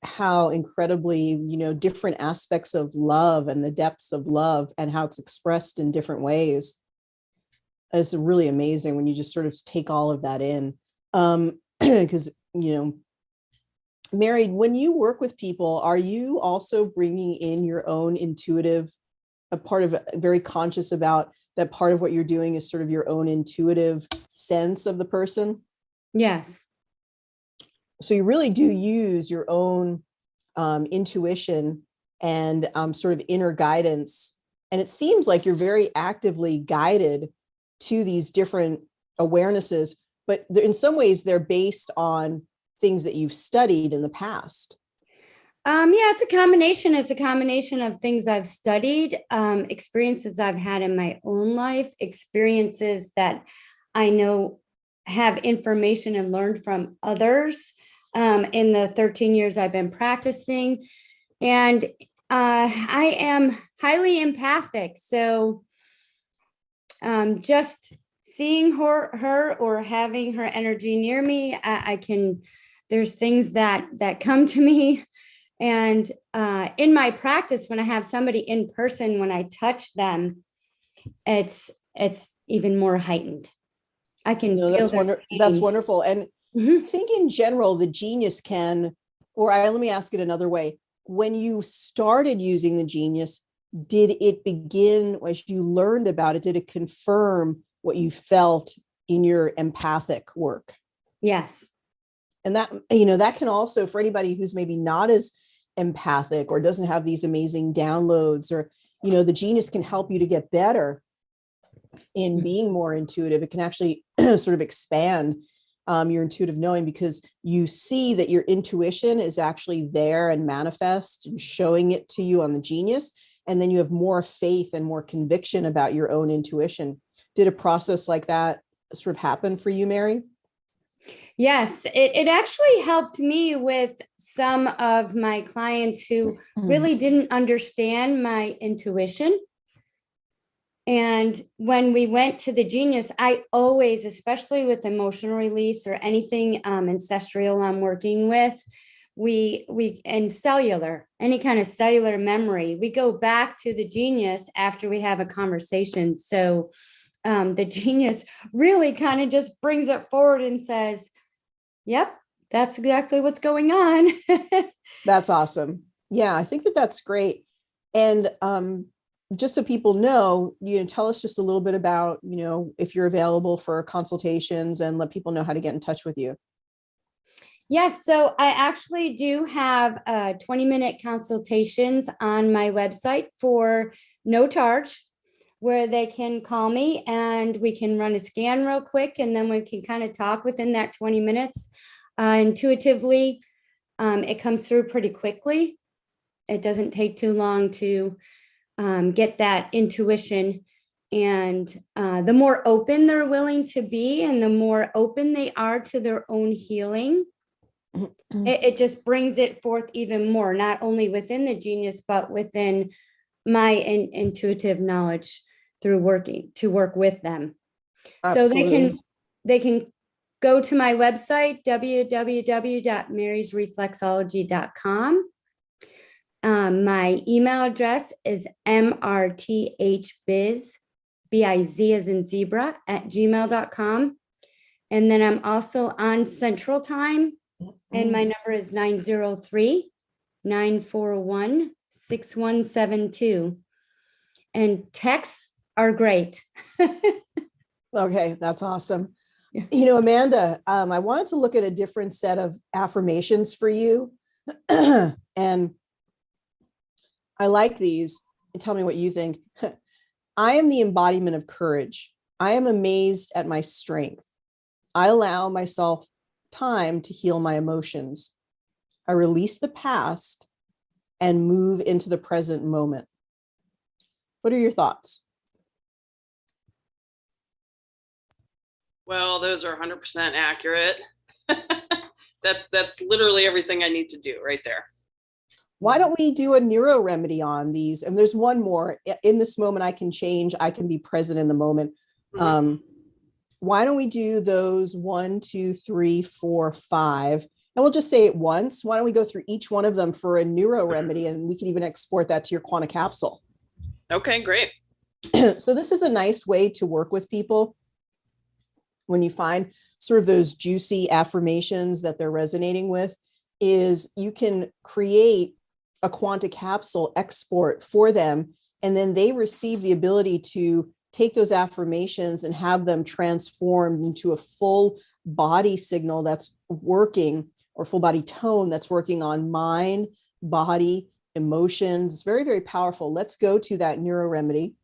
how incredibly, you know, different aspects of love and the depths of love and how it's expressed in different ways. It's really amazing when you just sort of take all of that in. Because, you know, Mary, when you work with people, are you also bringing in your own intuitive, a part of very conscious about that part of what you're doing is sort of your own intuitive sense of the person? Yes. So you really do use your own intuition and sort of inner guidance. And it seems like you're very actively guided to these different awarenesses, but in some ways they're based on things that you've studied in the past. Yeah, it's a combination. It's a combination of things I've studied, experiences I've had in my own life, experiences that I know have information and learned from others in the 13 years I've been practicing. And I am highly empathic. So just seeing her or having her energy near me, I can, there's things that come to me. And in my practice, when I have somebody in person, when I touch them, it's even more heightened. I can No, feel that's wonderful. And Mhm. I think in general, the genius can, let me ask it another way. When you started using the genius, did it begin, as you learned about it, did it confirm what you felt in your empathic work? Yes. And that, that can also, for anybody who's maybe not as empathic or doesn't have these amazing downloads, or, the genius can help you to get better in being more intuitive. It can actually sort of expand your intuitive knowing, because you see that your intuition is actually there and manifest and showing it to you on the genius. And then you have more faith and more conviction about your own intuition. Did a process like that sort of happen for you, Mary? Yes, it actually helped me with some of my clients who really didn't understand my intuition. And when we went to the genius, I always, especially with emotional release or anything ancestral I'm working with, we and cellular, any kind of cellular memory, we go back to the genius after we have a conversation. So the genius really kind of just brings it forward and says, yep, that's exactly what's going on. That's awesome. Yeah, I think that that's great. And just so people know, tell us just a little bit about, if you're available for consultations, and let people know how to get in touch with you. Yes, so I actually do have 20-minute consultations on my website for no charge, where they can call me and we can run a scan real quick, and then we can kind of talk within that 20 minutes. Intuitively, it comes through pretty quickly. It doesn't take too long to get that intuition. And the more open they're willing to be, and the more open they are to their own healing, it just brings it forth even more, not only within the genius, but within my intuitive knowledge through working to work with them. Absolutely. So they can go to my website, www.marysreflexology.com. My email address is mrthbiz, B-I-Z as in zebra, @gmail.com. And then I'm also on Central Time, and my number is 903-941-6172. And texts are great. Okay, that's awesome. Yeah. Amanda, I wanted to look at a different set of affirmations for you. And I like these. And tell me what you think. I am the embodiment of courage. I am amazed at my strength. I allow myself time to heal my emotions. I release the past and move into the present moment. What are your thoughts? Well, those are 100% accurate. That's literally everything I need to do right there. Why don't we do a neuro remedy on these? And there's one more. In this moment, I can change. I can be present in the moment. Why don't we do those 1, 2, 3, 4, 5? And we'll just say it once. Why don't we go through each one of them for a neuro remedy, and we can even export that to your quantum capsule. Okay, great. So this is a nice way to work with people when you find sort of those juicy affirmations that they're resonating with, is you can create a quantum capsule export for them, and then they receive the ability to take those affirmations and have them transformed into a full body signal that's working, or full body tone that's working on mind, body, emotions. It's very, very powerful. Let's go to that neuro remedy.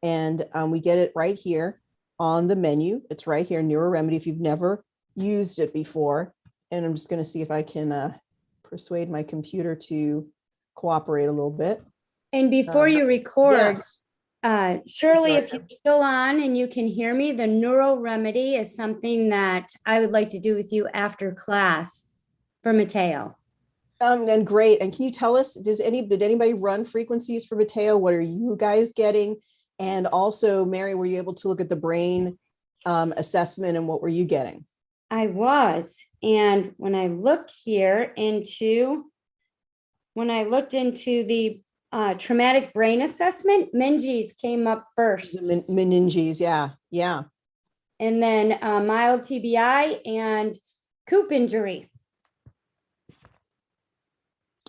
And we get it right here on the menu. It's right here, neuro remedy, if you've never used it before. And I'm just going to see if I can persuade my computer to cooperate a little bit. And before you record, Yes. Shirley, Sorry. if you're still on and you can hear me, the neural remedy is something that I would like to do with you after class for Mateo. And great. And can you tell us, did anybody run frequencies for Mateo? What are you guys getting? And also, Mary, were you able to look at the brain assessment, and what were you getting? I was. And when I looked into the traumatic brain assessment, meninges came up first. Meninges, yeah. And then mild TBI and coop injury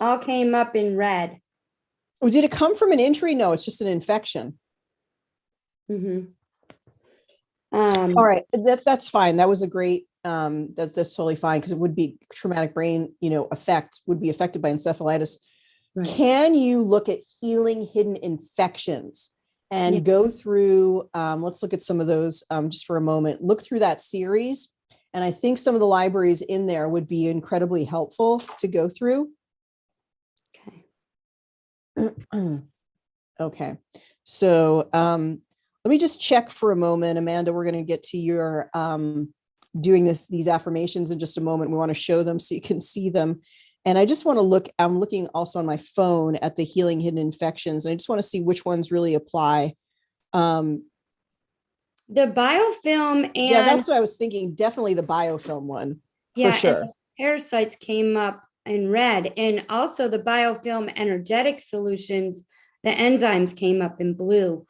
all came up in red. Oh, did it come from an injury? No, it's just an infection. Mm-hmm. All right, that's fine. That was a great, that's totally fine, because it would be traumatic brain, effect would be affected by encephalitis. Right. Can you look at healing hidden infections and go through, let's look at some of those just for a moment, look through that series. And I think some of the libraries in there would be incredibly helpful to go through. Okay. So let me just check for a moment, Amanda. We're going to get to your doing these affirmations in just a moment. We want to show them so you can see them. And I just want to look, I'm looking also on my phone at the healing hidden infections. And I just want to see which ones really apply. The biofilm and yeah, that's what I was thinking. Definitely the biofilm one, for sure. And parasites came up in red, and also the biofilm energetic solutions, the enzymes came up in blue.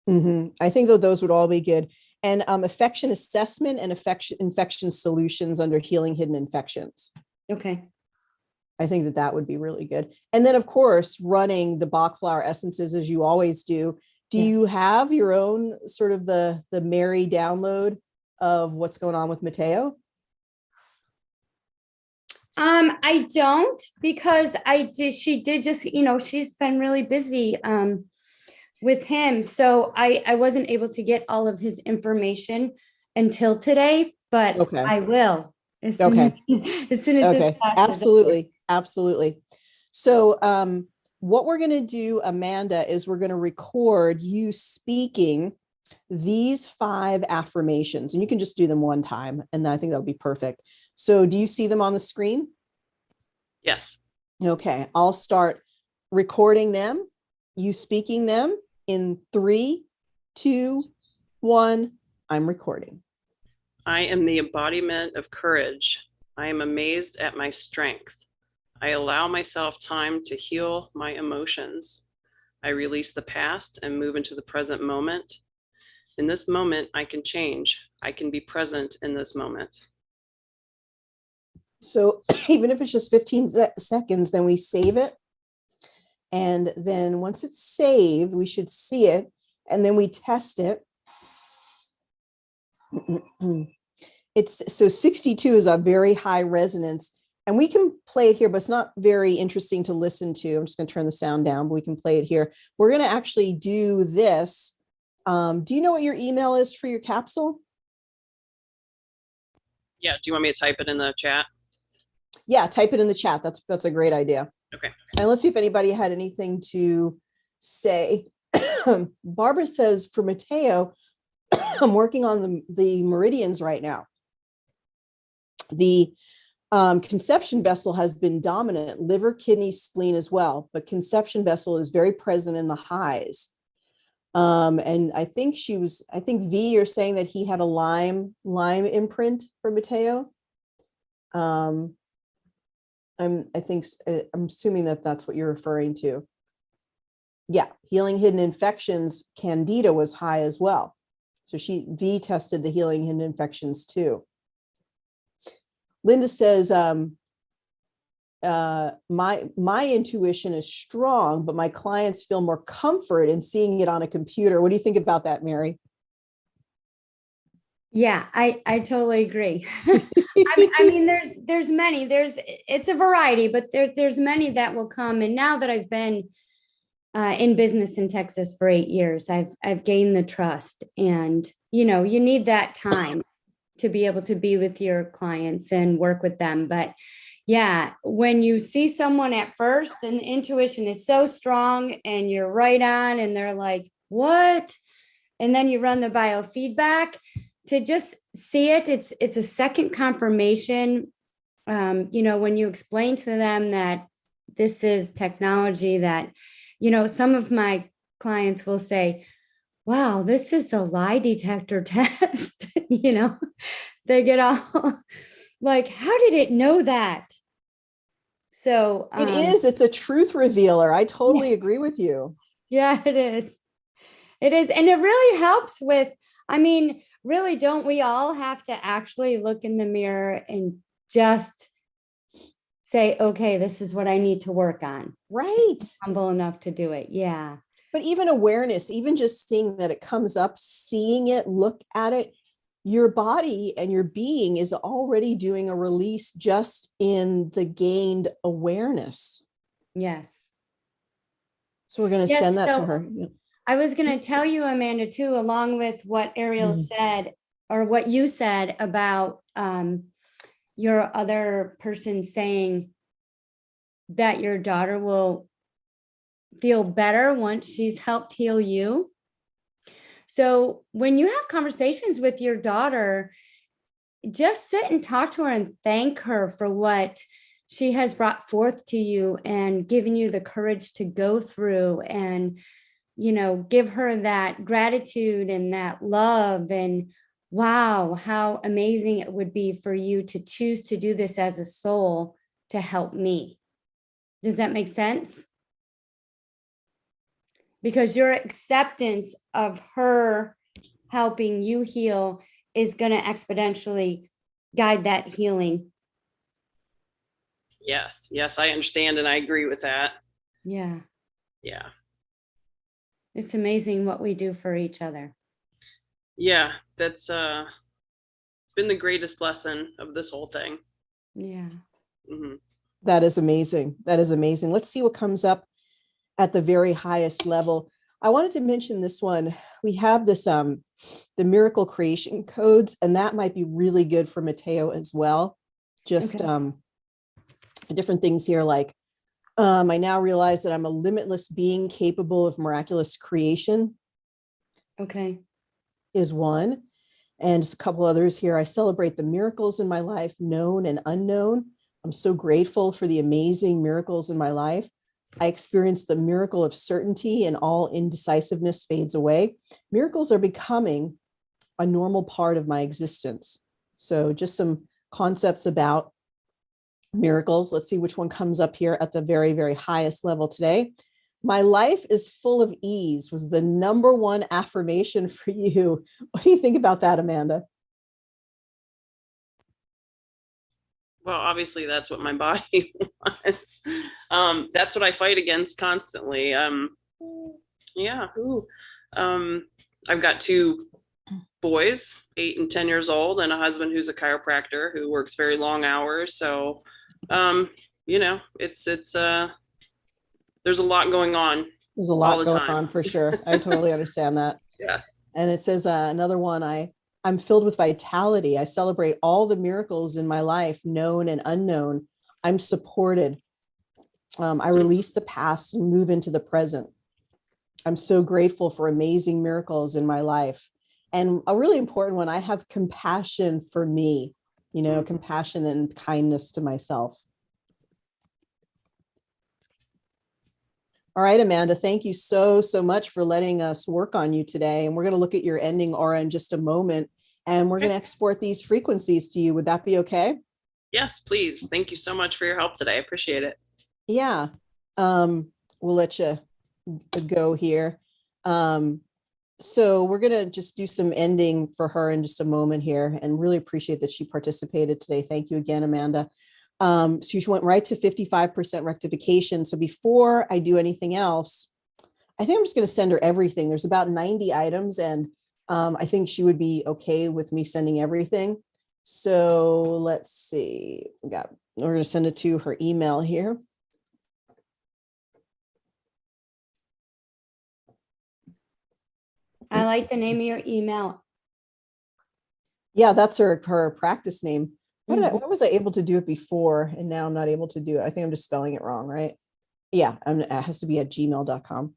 Mm-hmm. I think that those would all be good. And infection assessment and infection solutions under healing hidden infections. Okay. I think that would be really good. And then, of course, running the Bach flower essences as you always do. Do you have your own sort of the Mary download of what's going on with Mateo? I don't, because she did just, she's been really busy with him. So I wasn't able to get all of his information until today, but okay. I will as soon as this class is over. Absolutely. So what we're going to do, Amanda, is we're going to record you speaking these 5 affirmations, and you can just do them one time, and I think that'll be perfect. So do you see them on the screen? Yes. Okay, I'll start recording them, you speaking them in 3, 2, 1. I'm recording. I am the embodiment of courage. I am amazed at my strength. I allow myself time to heal my emotions. I release the past and move into the present moment. In this moment, I can change. I can be present in this moment. So even if it's just 15 seconds, then we save it. And then once it's saved, we should see it. And then we test it. So 62 is a very high resonance. And we can play it here, but it's not very interesting to listen to. I'm just going to turn the sound down, but we can play it here. We're going to actually do this. Do you know what your email is for your capsule? Yeah. Do you want me to type it in the chat? Yeah, type it in the chat. That's a great idea. Okay. And let's see if anybody had anything to say. Barbara says, for Mateo, I'm working on the meridians right now. The conception vessel has been dominant, liver, kidney, spleen as well, but conception vessel is very present in the highs. And I think V, you're saying that he had a Lyme imprint for Mateo. I'm assuming that that's what you're referring to. Yeah, healing hidden infections, Candida was high as well. So V tested the healing hidden infections too. Linda says, my intuition is strong, but my clients feel more comfort in seeing it on a computer. What do you think about that, Mary? Yeah, I totally agree. I mean, there's many, it's a variety, but there's many that will come. And now that I've been in business in Texas for 8 years, I've gained the trust, and you need that time to be able to be with your clients and work with them. But Yeah, when you see someone at first and the intuition is so strong and you're right on and they're like, what? And then you run the biofeedback to just see it. It's a second confirmation. When you explain to them that this is technology that, some of my clients will say, wow, this is a lie detector test. They get all like, how did it know that? So It is, it's a truth revealer. I totally yeah, agree with you. yeah, it is. It is. And it really helps with, really, don't we all have to actually look in the mirror and just say, okay, this is what I need to work on. Right. Humble enough to do it. Yeah. But even awareness, even just seeing that it comes up, seeing it, look at it, your body and your being is already doing a release just in the gained awareness. Yes. So we're going to Yes. send that to So her. I was going to tell you, Amanda, too, along with what Ariel said or what you said about your other person saying that your daughter will feel better once she's helped heal you. So when you have conversations with your daughter, just sit and talk to her and thank her for what she has brought forth to you and given you the courage to go through, and give her that gratitude and that love, and wow, how amazing it would be for you to choose to do this as a soul to help me. Does that make sense? Because your acceptance of her helping you heal is going to exponentially guide that healing. Yes, yes, I understand and I agree with that. Yeah. Yeah. It's amazing what we do for each other. Yeah, that's been the greatest lesson of this whole thing. Yeah. Mm-hmm. That is amazing. That is amazing. Let's see what comes up at the very highest level. I wanted to mention this one. We have this, the miracle creation codes, and that might be really good for Mateo as well. Just Okay. Different things here, like I now realize that I'm a limitless being capable of miraculous creation. Okay. Is one. And just a couple others here. I celebrate the miracles in my life, known and unknown. I'm so grateful for the amazing miracles in my life. I experience the miracle of certainty, and all indecisiveness fades away. Miracles are becoming a normal part of my existence. So just some concepts about miracles. Let's see which one comes up here at the very, very highest level today. My life is full of ease was the number one affirmation for you. What do you think about that, Amanda? Well, obviously that's what my body wants. That's what I fight against constantly. Yeah. I've got two boys, 8 and 10 years old, and a husband who's a chiropractor who works very long hours. So, it's there's a lot going on. There's a lot going on for sure. I totally understand that. Yeah. And it says another one, I'm filled with vitality. I celebrate all the miracles in my life, known and unknown. I'm supported. I release the past and move into the present. I'm so grateful for amazing miracles in my life. And a really important one, I have compassion for me, compassion and kindness to myself. All right, Amanda, thank you so much for letting us work on you today. And we're going to look at your ending aura in just a moment, and we're going to export these frequencies to you. Would that be okay? Yes, please. Thank you so much for your help today. I appreciate it. Yeah. We'll let you go here. So we're going to just do some ending for her in just a moment here, and really appreciate that she participated today. Thank you again, Amanda. So she went right to 55% rectification. So before I do anything else, I think I'm just going to send her everything. There's about 90 items, and I think she would be okay with me sending everything. So let's see. We're going to send it to her email here. I like the name of your email. Yeah, that's her practice name. Why was I able to do it before and now I'm not able to do it? I think I'm just spelling it wrong, right? Yeah, it has to be at gmail.com.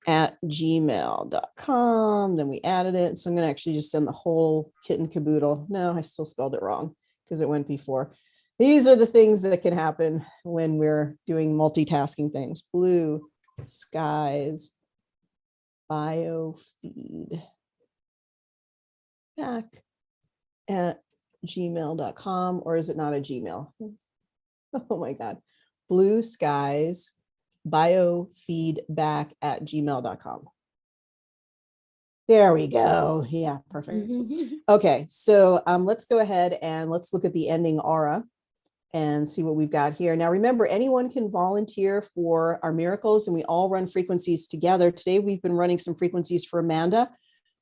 At gmail.com. Then we added it. So I'm going to actually just send the whole kit and caboodle. No, I still spelled it wrong because it went before. These are the things that can happen when we're doing multitasking things. Blue skies, biofeed back at gmail.com, or is it not a Gmail? Oh my God. Blue skies, biofeedback at gmail.com. There we go. Yeah, perfect. Okay, so let's go ahead and let's look at the ending aura and see what we've got here. Now, remember, anyone can volunteer for our miracles and we all run frequencies together. Today, we've been running some frequencies for Amanda.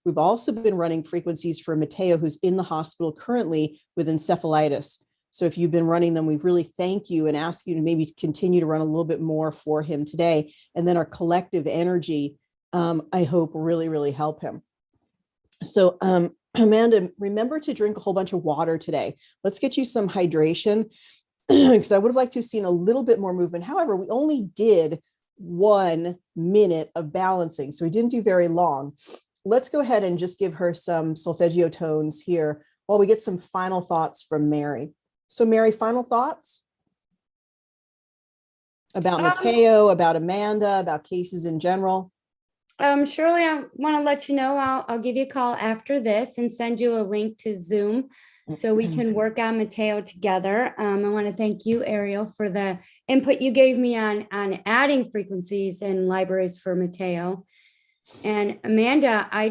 We've also been running frequencies for Mateo, who's in the hospital currently with encephalitis. So if you've been running them, we really thank you and ask you to maybe continue to run a little bit more for him today. And then our collective energy, I hope, will really, really help him. So Amanda, remember to drink a whole bunch of water today. Let's get you some hydration because I would have liked to have seen a little bit more movement. However, we only did 1 minute of balancing, so we didn't do very long. Let's go ahead and just give her some solfeggio tones here while we get some final thoughts from Mary. So Mary, final thoughts about Mateo, about Amanda, about cases in general? Shirley, I want to let you know, I'll give you a call after this and send you a link to Zoom so we can work on Mateo together. I want to thank you, Ariel, for the input you gave me on adding frequencies and libraries for Mateo. And Amanda, I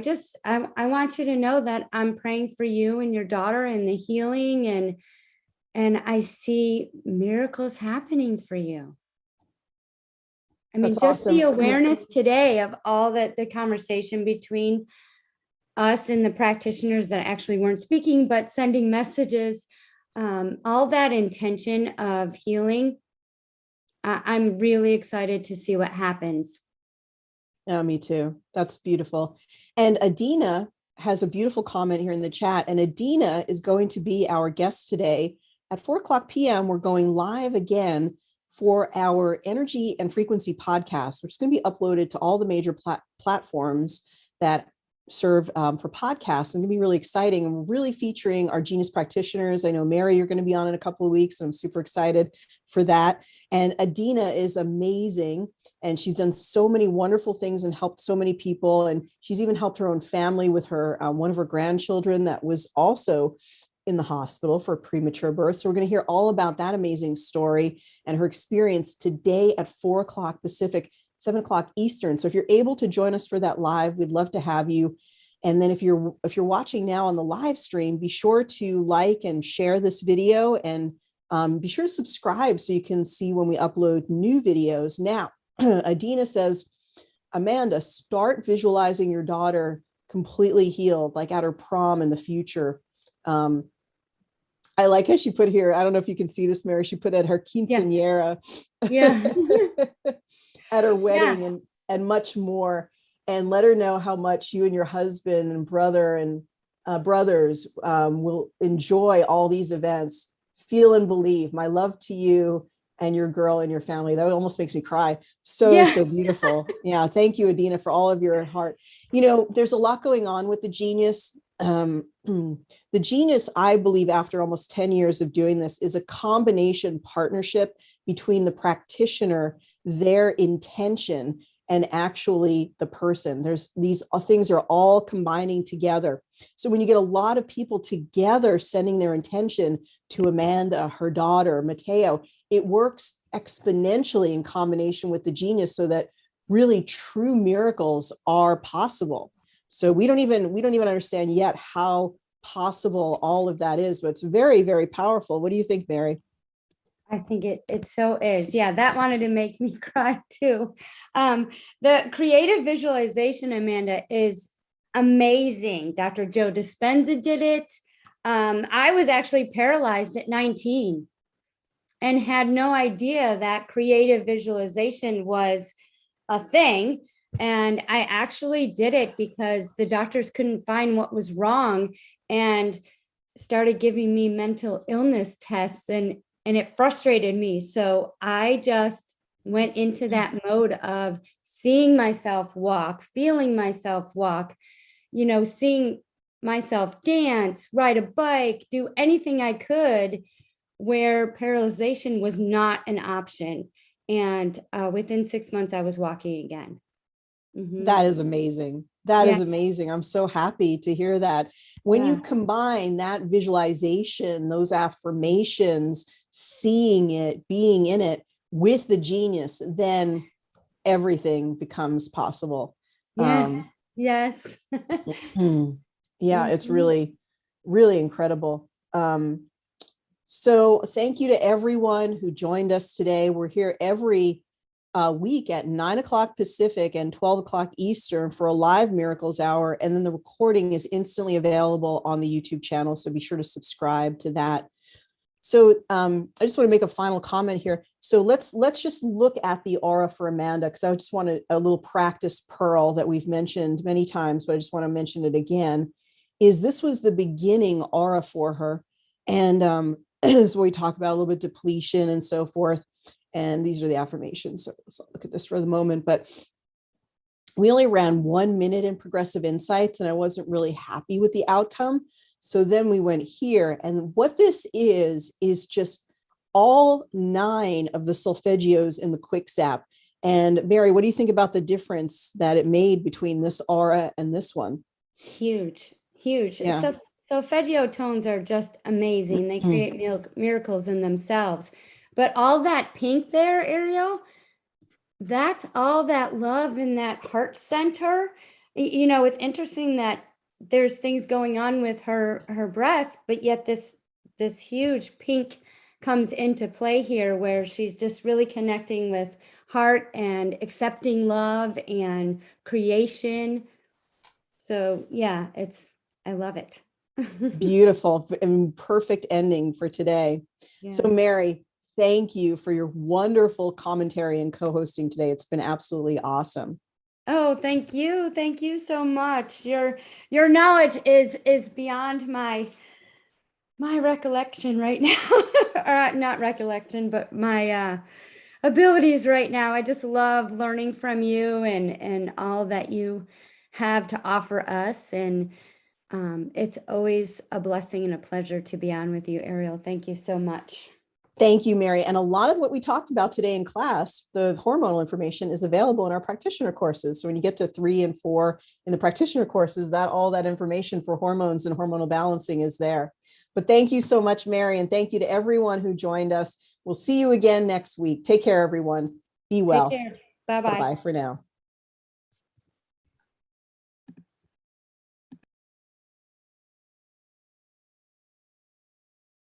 want you to know that I'm praying for you and your daughter and the healing, and I see miracles happening for you. I mean, That's just awesome. the awareness today of all that the conversation between us and the practitioners that actually weren't speaking, but sending messages, all that intention of healing. I'm really excited to see what happens. Yeah, me too. That's beautiful. And Adina has a beautiful comment here in the chat. And Adina is going to be our guest today at 4:00 p.m. We're going live again for our energy and frequency podcast, which is going to be uploaded to all the major platforms that serve for podcasts. And going to be really exciting. And we're really featuring our genius practitioners. I know, Mary, you're going to be on in a couple of weeks, and I'm super excited for that. And Adina is amazing. And she's done so many wonderful things and helped so many people. And she's even helped her own family with her, one of her grandchildren that was also in the hospital for premature birth. So we're going to hear all about that amazing story and her experience today at 4:00 Pacific, 7:00 Eastern. So if you're able to join us for that live, we'd love to have you. And then if you're watching now on the live stream, be sure to like and share this video, and be sure to subscribe so you can see when we upload new videos. Now, Adina says, Amanda, start visualizing your daughter completely healed, like at her prom in the future. I like how she put here, I don't know if you can see this, Mary, she put at her quinceañera, at her wedding, and much more, and let her know how much you and your husband and brother and brothers will enjoy all these events. Feel and believe. My love to you and your girl and your family. That almost makes me cry. So beautiful. Yeah. Thank you, Adina, for all of your heart. You know, there's a lot going on with the genius. The genius, I believe, after almost 10 years of doing this, is a combination partnership between the practitioner, their intention, and actually the person. There's these things are all combining together. So when you get a lot of people together sending their intention to Amanda, her daughter, Mateo, it works exponentially in combination with the genius so that really true miracles are possible. So we don't even understand yet how possible all of that is, but it's very, very powerful. What do you think, Mary? I think it so is. Yeah, that wanted to make me cry too. The creative visualization, Amanda, is amazing. Dr. Joe Dispenza did it. I was actually paralyzed at 19 and had no idea that creative visualization was a thing. And I actually did it because the doctors couldn't find what was wrong. And started giving me mental illness tests, and it frustrated me. So I just went into that mode of seeing myself walk, feeling myself walk, seeing myself dance, ride a bike, do anything I could where paralyzation was not an option. And within 6 months, I was walking again. Mhm. That is amazing. That Yeah. is amazing. I'm so happy to hear that. When you Yeah. combine that visualization, those affirmations, seeing it, being in it with the genius, then everything becomes possible. Yes. Yes. Yeah, it's Mhm. really, really incredible. So thank you to everyone who joined us today. We're here every week at 9 o'clock Pacific and 12 o'clock Eastern for a live Miracles Hour. And then the recording is instantly available on the YouTube channel. So be sure to subscribe to that. So I just want to make a final comment here. So let's just look at the aura for Amanda, because I just want a little practice pearl that we've mentioned many times, but I just want to mention it again, is this was the beginning aura for her. And so we talk about a little bit depletion and so forth. And these are the affirmations. So let's look at this for the moment. But we only ran 1 minute in Progressive Insights, and I wasn't really happy with the outcome. So then we went here. And what this is just all 9 of the solfeggios in the quick zap. And Mary, what do you think about the difference that it made between this aura and this one? Huge, huge. Yeah. So solfeggio tones are just amazing. They create miracles in themselves. But all that pink there, Ariel, that's all that love in that heart center. It's interesting that there's things going on with her breast, but yet this huge pink comes into play here, where she's just really connecting with heart and accepting love and creation. So yeah, I love it. Beautiful and perfect ending for today. Yeah. So Mary, thank you for your wonderful commentary and co-hosting today. It's been absolutely awesome. Oh, thank you. Thank you so much. Your knowledge is beyond my recollection right now. Or not recollection, but my abilities right now. I just love learning from you and all that you have to offer us. And it's always a blessing and a pleasure to be on with you, Ariel. Thank you so much. Thank you, Mary. And a lot of what we talked about today in class, the hormonal information, is available in our practitioner courses. So when you get to 3 and 4 in the practitioner courses, all that information for hormones and hormonal balancing is there. But thank you so much, Mary. And thank you to everyone who joined us. We'll see you again next week. Take care, everyone. Be well. Take care. Bye-bye. Bye-bye for now.